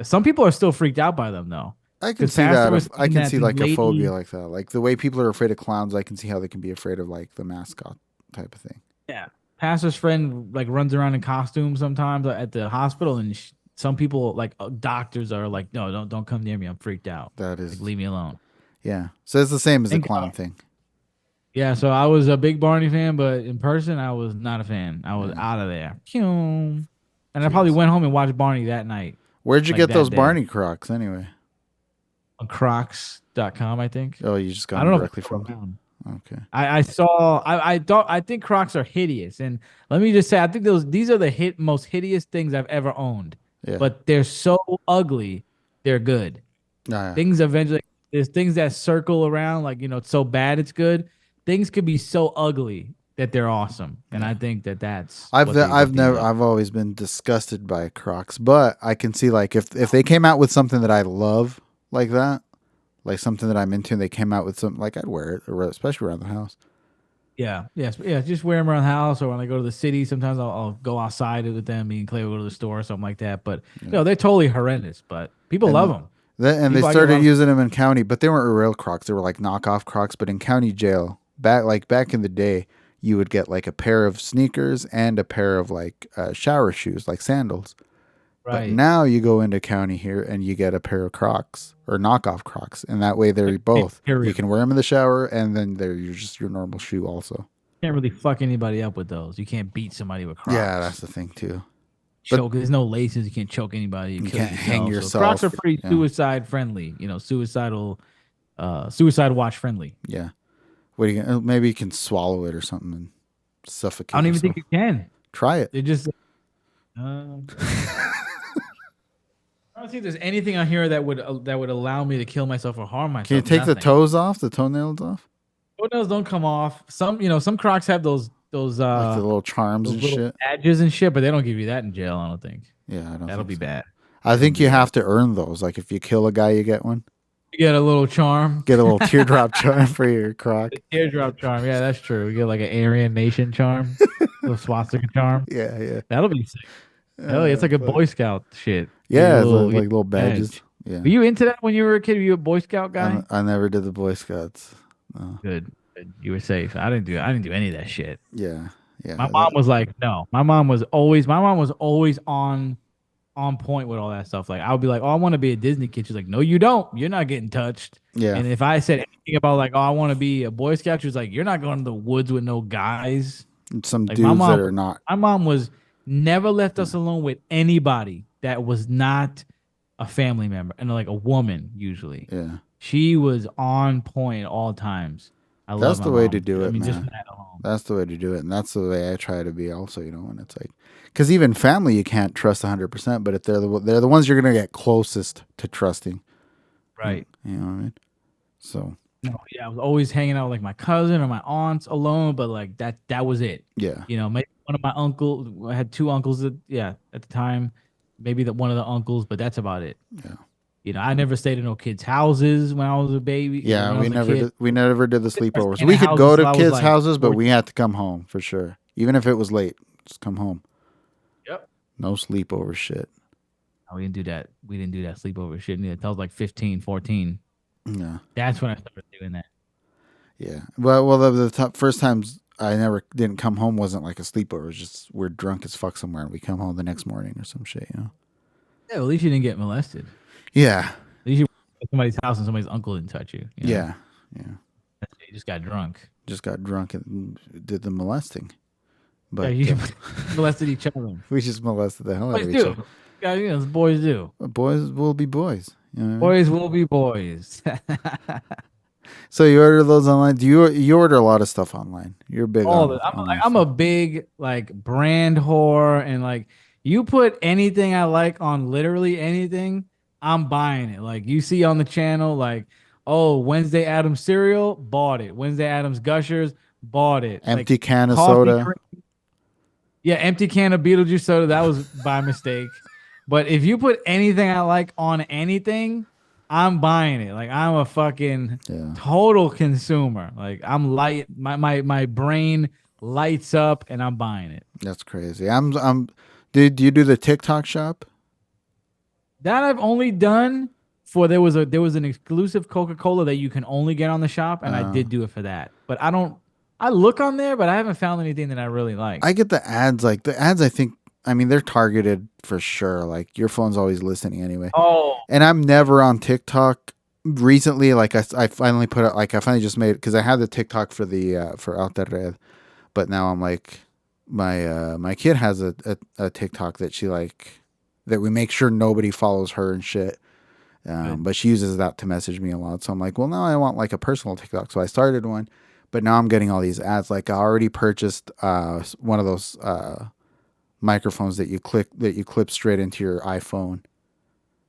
some people are still freaked out by them though. I can Because see Pastor that. was I saying can that see these like a phobia ladies, like that. Like the way people are afraid of clowns, I can see how they can be afraid of like the mascot type of thing. yeah, Pastor's friend like runs around in costume sometimes at the hospital, and some people like doctors are like, no, don't come near me. I'm freaked out. That Like, is, leave me alone. yeah. So it's the same as the Thank clown God. thing. Yeah, so I was a big Barney fan, but in person I was not a fan. I was Yeah. out of there. And I probably Jeez. went home and watched Barney that night, Where'd you like get those that day, Barney Crocs anyway? on Crocs.com, I think. Oh, you just got I them don't know if directly it's still from them. around. Okay. I saw I think Crocs are hideous, and let me just say I think these are the most hideous things I've ever owned, Yeah. but they're so ugly they're good. Yeah. Things eventually there's things that circle around, like, it's so bad it's good. Things could be so ugly that they're awesome, and Yeah. I think that that's I've what I've these never are. I've always been disgusted by Crocs, but I can see like if they came out with something that I love like that, like something that I'm into, and they came out with something like I'd wear it, especially around the house. Yeah, yes, yeah. Just wear them around the house, or when I go to the city, sometimes I'll go outside with them. Me and Clay will go to the store or something like that. But Yeah. they're totally horrendous. But people love And them. they People, I get a started lot of. using them in county, but they weren't real Crocs. They were like knockoff Crocs. But in county jail, back in the day, you would get like a pair of sneakers and a pair of like shower shoes, like sandals. But Right. now you go into county here and you get a pair of Crocs or knockoff Crocs, and that way they're both. You Period. can wear them in the shower, and then they're just your normal shoe also. Can't really fuck anybody up with those. You can't beat somebody with Yeah, that's Crocs. the thing too. But Choke. There's no laces. You can't choke anybody. You you kill can't hang yourself. So Crocs are yourself. pretty Yeah, suicide friendly. Suicide watch friendly. yeah. What are you gonna, maybe you can swallow it or something and I suffocate don't even think yourself. you can. Try it. They just. I don't think there's anything on here that would allow me to kill myself or harm Can you myself. take the Nothing. toes off, the toenails off, Toenails don't come off. Some Crocs have those those like the uh little charms those and little shit? badges and shit, but they don't give you that in jail. I don't think. Yeah, I don't That'll think be so. bad. I That'll think be you bad. have to earn those. Like if you kill a guy, you get one. You get a little charm, Get a little teardrop charm for your croc. teardrop charm. Yeah, that's true. You get like an Aryan Nation charm, little swastika charm. Yeah, yeah. That'll be sick. Hell yeah, it's like a Fuck. Boy Scout shit. Yeah, it's like Get little badges. badge. Yeah. Were you into that when you were a kid? Were you a Boy Scout guy? I never did the Boy Scouts. No. Good. Good. You were safe. I didn't do any of that shit. Yeah, yeah. My mom was like, no. My mom was always on point with all that stuff. Like I would be like, oh, I want to be a Disney kid. She's like, no, you don't. You're not getting touched. yeah. And if I said anything about like, oh, I want to be a Boy Scout, she was like, you're not going to the woods with no guys. Some Like my dudes that mom, are not. my mom was never left us alone with anybody that was not a family member and like a woman usually. Yeah. She was on point at all times. I love That's my the way to mom. do I it, mean, just man. for that alone. That's the way to do it, and that's the way I try to be. Also, when it's like, because even family you can't trust 100%, but if they're the ones you're gonna get closest to trusting, Right. you know what I mean? So No, yeah, I was always hanging out with like my cousin or my aunts alone, but like that was it. yeah, Maybe one of my uncles. I had two uncles at the time. Maybe the one of the uncles, but that's about it. yeah, I never stayed in no kids' houses when I was a baby. yeah. When I We was a never kid, did. We never did the I didn't sleepovers. stay in a We could houses go to till I was kids' like houses, but we 14. had to come home for sure, even if it was late. Just come home. Yep. No sleepover shit. No, we didn't do that. We didn't do that sleepover shit until I was like 15, 14. Yeah, That's when I started doing that. yeah. Well, the first times I never didn't come home wasn't like a sleepover. It was just we're drunk as fuck somewhere, and we come home the next morning or some shit. Yeah, well, at least you didn't get molested. At Yeah, least you were at somebody's house and somebody's uncle didn't touch you. yeah, yeah. You just got drunk. Just got drunk and did the molesting. Yeah, But you molested each other. we just molested the hell out Boys of each do. other. Yeah, boys do. But boys will be boys. You know what I mean? Boys will be boys. So you order those online? Do you order a lot of stuff online? You're big All on the I'm like online I'm stuff. a big like brand whore and like you put anything I like on literally anything, I'm buying it. Like you see on the channel, like, oh, Wednesday Adams cereal, bought it. Wednesday Adams Gushers, bought it. Like Empty can of coffee soda. cream. Yeah, empty can of Beetlejuice soda. That was by mistake. But if you put anything I like on anything, I'm buying it. Like I'm a fucking Yeah, total consumer. Like I'm light. My brain lights up, and I'm buying it. that's crazy. I'm. Did you do the TikTok shop? That I've only done for there was an exclusive Coca-Cola that you can only get on the shop, and I Uh, did do it for that. But I don't. I look on there, but I haven't found anything that I really like. I get the ads. Like the ads, I think. I mean, they're targeted for sure. Like your phone's always listening anyway. Oh, And I'm never on TikTok. Recently, like I finally put it. Like I finally just made it because I had the TikTok for the for Alta Red, but now I'm like my kid has a TikTok that she like that we make sure nobody follows her and shit. good. But she uses that to message me a lot. So I'm like, well, now I want like a personal TikTok. So I started one, but now I'm getting all these ads. Like I already purchased one of those microphones that you clip straight into your iPhone,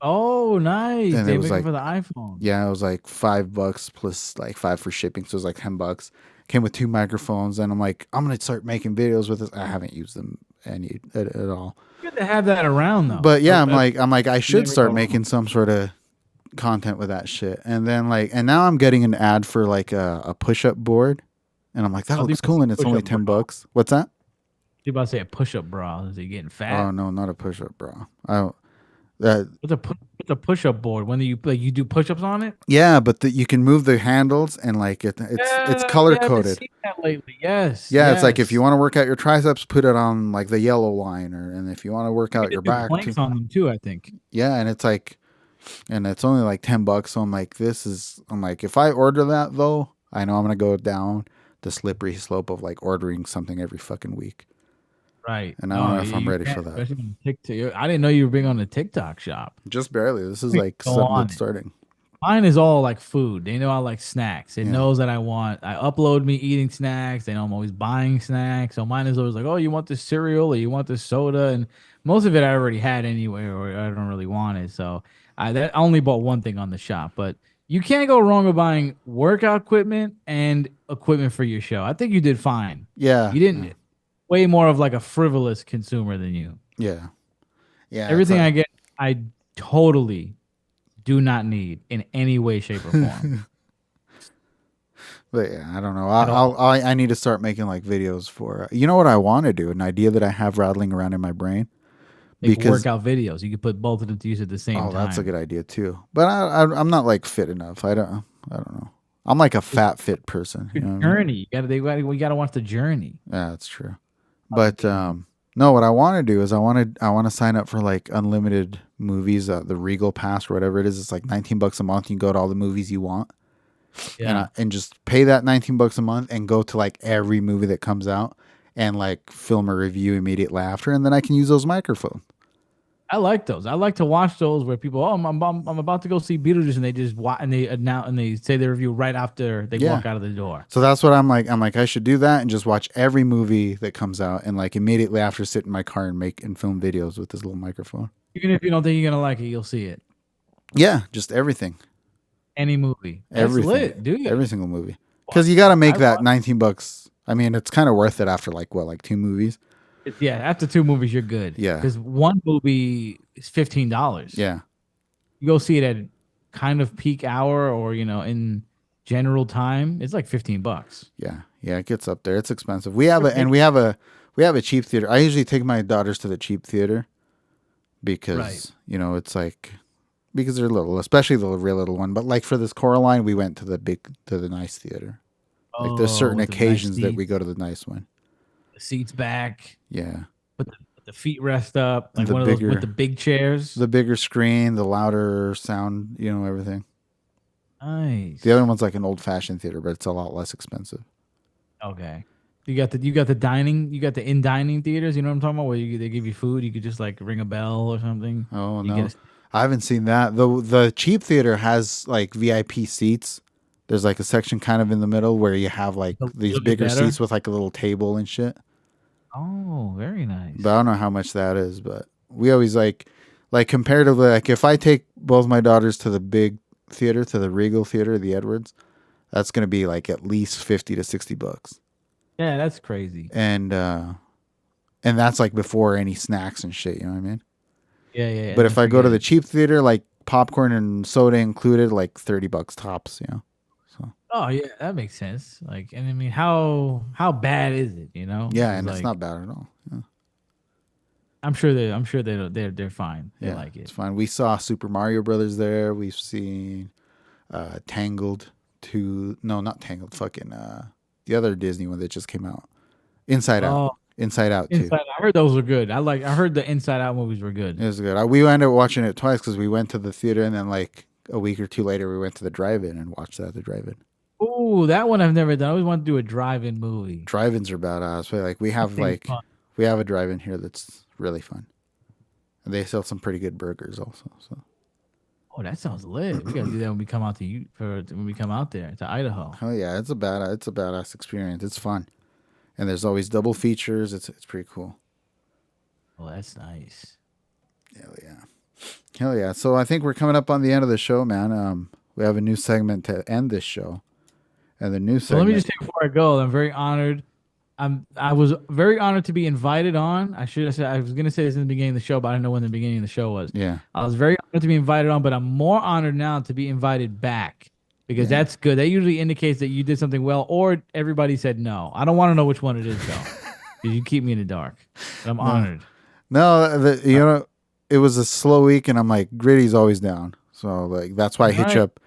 Oh, nice. and it They was make it like for the iPhone. yeah, it was like $5 plus like five for shipping, so it was like $10. Came with two microphones, and I'm like, I'm gonna start making videos with this. I haven't used them any at all. Good to have that around though. But yeah, I'm like I You should never go start wrong. making some sort of content with that shit. And then and now I'm getting an ad for like a push up board, and I'm like that I was looks about to cool, say and it's only push-up $10. bra. What's that? You about to say a push-up bra? Is he getting Oh fat? no, not a push up, bro. I don't, that What's a push-up board? When you do push-ups on it? yeah, but you can move the handles and like it's Yeah, color yeah, I've been coded. seeing that lately. Yes, Yeah, it's like if you yes. want to work out your triceps, put it on like the yellow line, and if you want to work You out can your just do back too, planks on them too, I think. yeah, and it's like, and it's only like $10. So I'm like, if I order that though, I know I'm gonna go down the slippery slope of like ordering something every fucking week, Right. and I don't No, know if I'm you ready can't, for that. especially on TikTok. I didn't know you were big on the TikTok shop. Just barely. This is You like Go something on that's it. starting. Mine is all like food. They know I like snacks. It Yeah, knows that I upload me eating snacks. They know I'm always buying snacks. So mine is always like, oh, you want this cereal or you want this soda? And most of it I already had anyway, or I don't really want it. So I only bought one thing on the shop. But you can't go wrong with buying workout equipment and equipment for your show. I think you did fine. yeah, You didn't way more of like a frivolous consumer than you. yeah, yeah. It's Everything I get, I totally do not need in any way, shape, or form But yeah, I don't know. at all. I need to start making like videos for. You know what I want to do? An idea that I have rattling around in my brain Like because workout videos. You could put both of them to use at the same oh, that's a time. good idea too. But I'm not like fit enough. I don't know. I'm like a It's fat fit person. You your know what I mean? journey. We gotta watch the journey. Yeah, that's true. But no, what I want to do is I want to sign up for like unlimited movies, the Regal Pass or whatever it is. It's like $19 a month. You can go to all the movies you want, Yeah. and just pay that $19 a month and go to like every movie that comes out and like film a review immediately after, and then I can use those microphones. I like those. I like to watch those where people, oh, I'm about to go see Beetlejuice, and they just watch and they announce and they say their review right after they Yeah. walk out of the door. So that's what I'm like. I'm like, I should do that and just watch every movie that comes out and like immediately after sit in my car and make and film videos with this little microphone. Even if you don't think you're gonna like it, you'll see it. Yeah, just everything. Any movie. That's Everything. lit, dude. Every single movie. Because you got to make I that love 19 bucks. I mean, it's kind of worth it after like what, like two movies? it. Yeah, after two movies, you're good. Yeah. Because one movie is $15. Yeah. You go see it at kind of peak hour or in general time, it's like $15. Yeah. Yeah. It gets up there. It's expensive. We have a cheap theater. I usually take my daughters to the cheap theater Right. because, it's like, because they're little, especially the real little one. But like for this Coraline, we went to the nice theater. Like there's Oh, certain with the nice occasions that seat, we go to the nice one. the seats back, Yeah. put the feet rest up, And like one of those with the big chairs. the bigger screen, the louder sound, everything. The other Nice. one's like an old fashioned theater, but it's a lot less expensive. Okay. You got the dining, you got the in dining theaters. You know what I'm talking about? Where they give you food, you could just like ring a bell or something. Oh You no, get a, I haven't seen that. The cheap theater has like VIP seats. There's like a section kind of in the middle where you have like a these little bit bigger better. seats with like a little table and shit. Oh, very But I nice. don't know how much that is. But we always like comparatively, like if I take both my daughters to the big theater, to the Regal Theater, the Edwards, that's gonna be like at least 50 to 60 bucks. Yeah, that's crazy. And that's like before any snacks and shit. You know what I mean? Yeah, yeah, yeah. But And then if I go to the forget. cheap theater, like popcorn and soda included, like 30 bucks tops. So Oh yeah, that makes sense. Like, and I mean, how bad is it? yeah, It's and it's like not bad at all. Yeah, I'm sure they're fine. They yeah, like it's it. fine. We saw Super Mario Brothers there. We've seen Tangled. No, not Tangled. Fucking the other Disney one that just came out. Inside Out. Oh, Inside Out too. Inside. I heard those were good. I heard the Inside Out movies were It good. was good. We ended up watching it twice because we went to the theater and then like a week or two later we went to the drive-in and watched that at the drive-in. Ooh, that one I've never done. I always want to do a drive-in movie. Drive-ins are badass. But like That seems fun. we have a drive-in here that's really fun. And they sell some pretty good burgers also. So Oh, that sounds lit. We gotta do that when we come out to you for when we come out there to Idaho. hell yeah, it's a badass experience. It's fun. And there's always double features. It's pretty cool. Oh, that's nice. Hell yeah. Hell yeah. So I think we're coming up on the end of the show, man. We have a new segment to end this show. And the new So let me segment. just say before I go, I'm very honored. I was very honored to be invited on. I should have said I was gonna say this in the beginning of the show, but I didn't know when the beginning of the show was. Yeah. I was very honored to be invited on, but I'm more honored now to be invited back because Yeah. that's good. That usually indicates that you did something well, or everybody said no. I don't want to know which one it is though, because you keep me in the dark. But I'm No. honored. No, it was a slow week, and I'm like, Griddy's always down. So like that's why I All hit you right. up.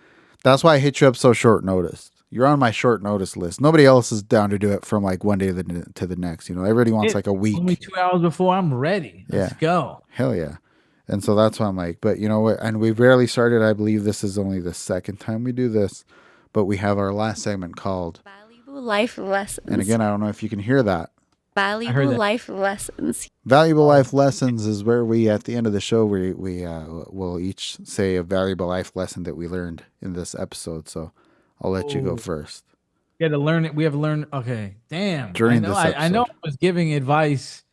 That's why I hit you up so short notice. You're on my short notice list. Nobody else is down to do it from like one day to the next. Everybody wants It like a only week. 2 hours before I'm ready. Let's Yeah, go. hell yeah. And so that's why I'm like, but you know what? And we barely started. I believe this is only the second time we do this, but we have our last segment called. Valuable life And lessons. again, I don't know if you can hear that. I heard Valuable that. life lessons. Valuable Oh, life lessons is where we, at the end of the show, we will each say a valuable life lesson that we learned in this episode. So I'll let you go oh, first we had to learn it. We have learned. Okay, damn. I during know. this I know. episode. I was giving advice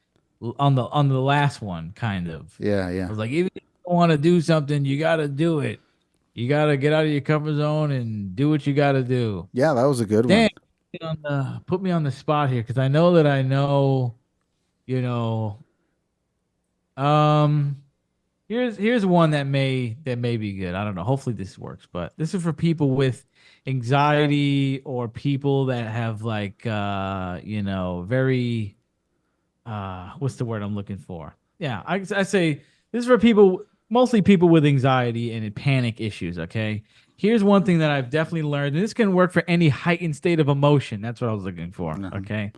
on the last one, kind of. Yeah, I yeah, was like, even if you don't want to do something, you got to do it. You got to get out of your comfort zone and do what you got to do. yeah. That was a good Damn, one. put me on the spot here because I know that I know, you know. Um, here's one that may be good. I don't know. Hopefully this works, but this is for people with anxiety or people that have like very what's the word I'm looking for? Yeah, I say this is for people, mostly people with anxiety and panic issues, okay? Here's one thing that I've definitely learned, and this can work for any heightened state of emotion. That's what I was looking for, Mhm. okay?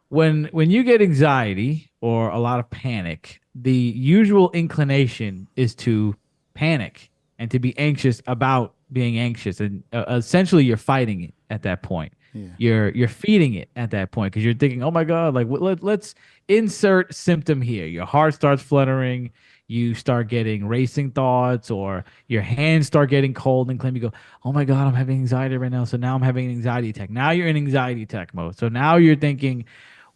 When you get anxiety or a lot of panic, the usual inclination is to panic and to be anxious about being anxious, and essentially you're fighting it at that point. Yeah, You're feeding it at that point because you're thinking, oh my god, like let's insert symptom here. Your heart starts fluttering, you start getting racing thoughts, or your hands start getting cold and clammy. You go, oh my God, I'm having anxiety right now. So now I'm having an anxiety attack. Now you're in anxiety attack mode. So now you're thinking,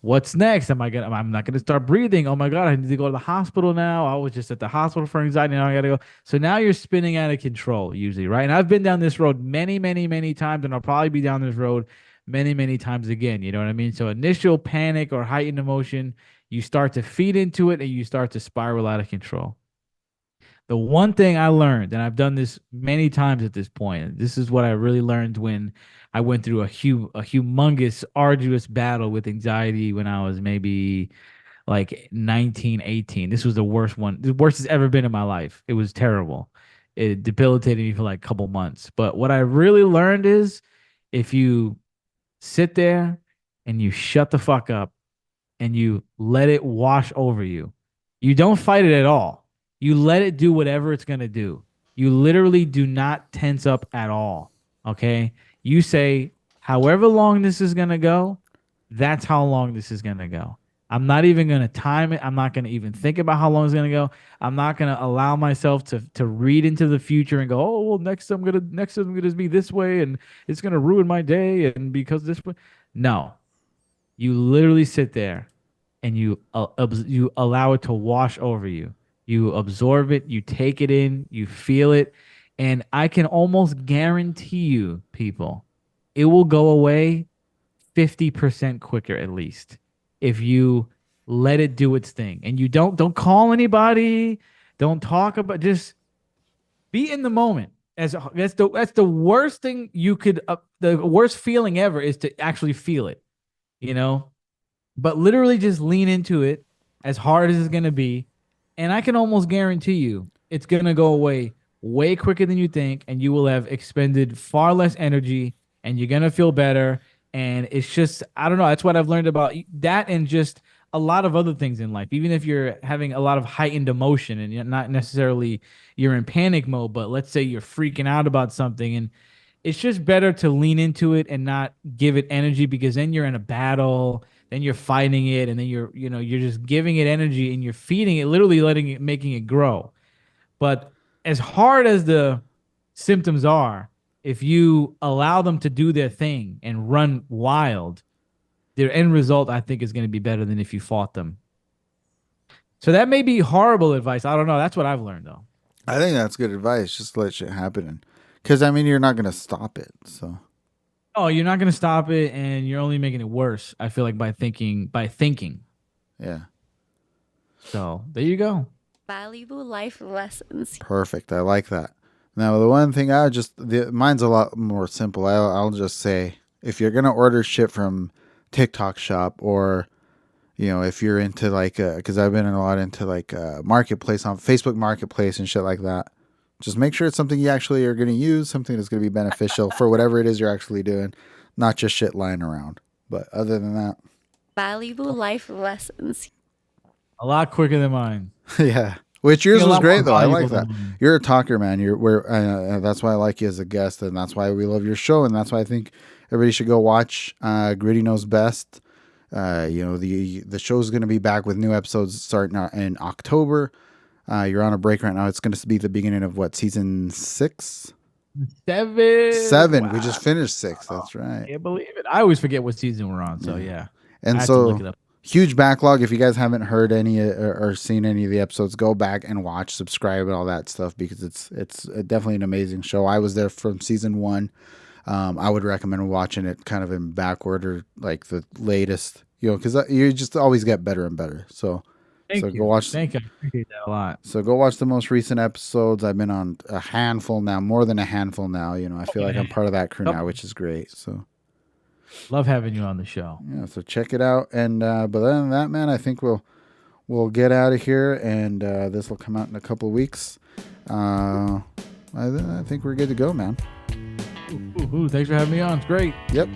what's next? I'm not gonna start breathing. Oh my God, I need to go to the hospital now. I was just at the hospital for anxiety. Now I gotta go. So now you're spinning out of control, usually, right? And I've been down this road many, many, many times, and I'll probably be down this road many, many times again. You know what I mean? So initial panic or heightened emotion, you start to feed into it and you start to spiral out of control. The one thing I learned, and I've done this many times at this point, and this is what I really learned when I went through a humongous, arduous battle with anxiety when I was maybe like 19, 18. This was the worst one, the worst it's ever been in my life. It was terrible. It debilitated me for like a couple months. But what I really learned is if you sit there and you shut the fuck up and you let it wash over you, you don't fight it at all. You let it do whatever it's going to do. You literally do not tense up at all. Okay. You say, however long this is going to go, that's how long this is going to go. I'm not even going to time it. I'm not going to even think about how long it's going to go. I'm not going to allow myself to read into the future and go, oh, well, next I'm going to be this way and it's going to ruin my day. And because this way, no, you literally sit there and you allow it to wash over you. You absorb it, you take it in, you feel it, and I can almost guarantee you, people, it will go away 50% quicker at least if you let it do its thing. And you don't call anybody, don't talk about, just be in the moment. That's the worst thing you could the worst feeling ever is to actually feel it, you know? But literally just lean into it as hard as it's going to be. And I can almost guarantee you it's going to go away way quicker than you think. And you will have expended far less energy and you're going to feel better. And it's just, I don't know. That's what I've learned about that and just a lot of other things in life. Even if you're having a lot of heightened emotion and you're not necessarily you're in panic mode, but let's say you're freaking out about something, and it's just better to lean into it and not give it energy, because then you're in a battle, then you're fighting it, and then you're just giving it energy and you're feeding it, literally making it grow. But as hard as the symptoms are, if you allow them to do their thing and run wild, their end result, I think, is going to be better than if you fought them. So that may be horrible advice. I don't know. That's what I've learned, though. I think that's good advice. Just let shit happen. Because, I mean, you're not going to stop it. So. Oh, you're not going to stop it, and you're only making it worse, I feel like, by thinking. Yeah. So there you go. Valuable life lessons. Perfect. I like that. Now, the one thing mine's a lot more simple. I'll just say, if you're going to order shit from TikTok shop, or, you know, if you're into like, because I've been a lot into like marketplace on Facebook Marketplace and shit like that, just make sure it's something you actually are going to use, something that's going to be beneficial for whatever it is you're actually doing, not just shit lying around. But other than that, Valuable life lessons. A lot quicker than mine. yeah. Which yours was great though. I like that. Mine. You're a talker, man. That's why I like you as a guest, and that's why we love your show, and that's why I think everybody should go watch Griddy Knows Best. You know, the show's going to be back with new episodes starting in October. You're on a break right now. It's going to be the beginning of what, season 6? 7. Wow. We just finished 6. That's right. I can't believe it. I always forget what season we're on. So yeah. And so huge backlog. If you guys haven't heard any or seen any of the episodes, go back and watch, subscribe, and all that stuff, because it's definitely an amazing show. I was there from season 1. I would recommend watching it kind of in backward, or like the latest, you know, because you just always get better and better. So Thank you. Go watch. Thank you. I appreciate that a lot. So go watch the most recent episodes. I've been on a handful now, more than a handful now. You know, I feel like I'm part of that crew now, which is great. So love having you on the show. Yeah, so check it out. And but other than that, man, I think we'll get out of here, and this will come out in a couple of weeks. I think we're good to go, man. Thanks for having me on. It's great. Yep.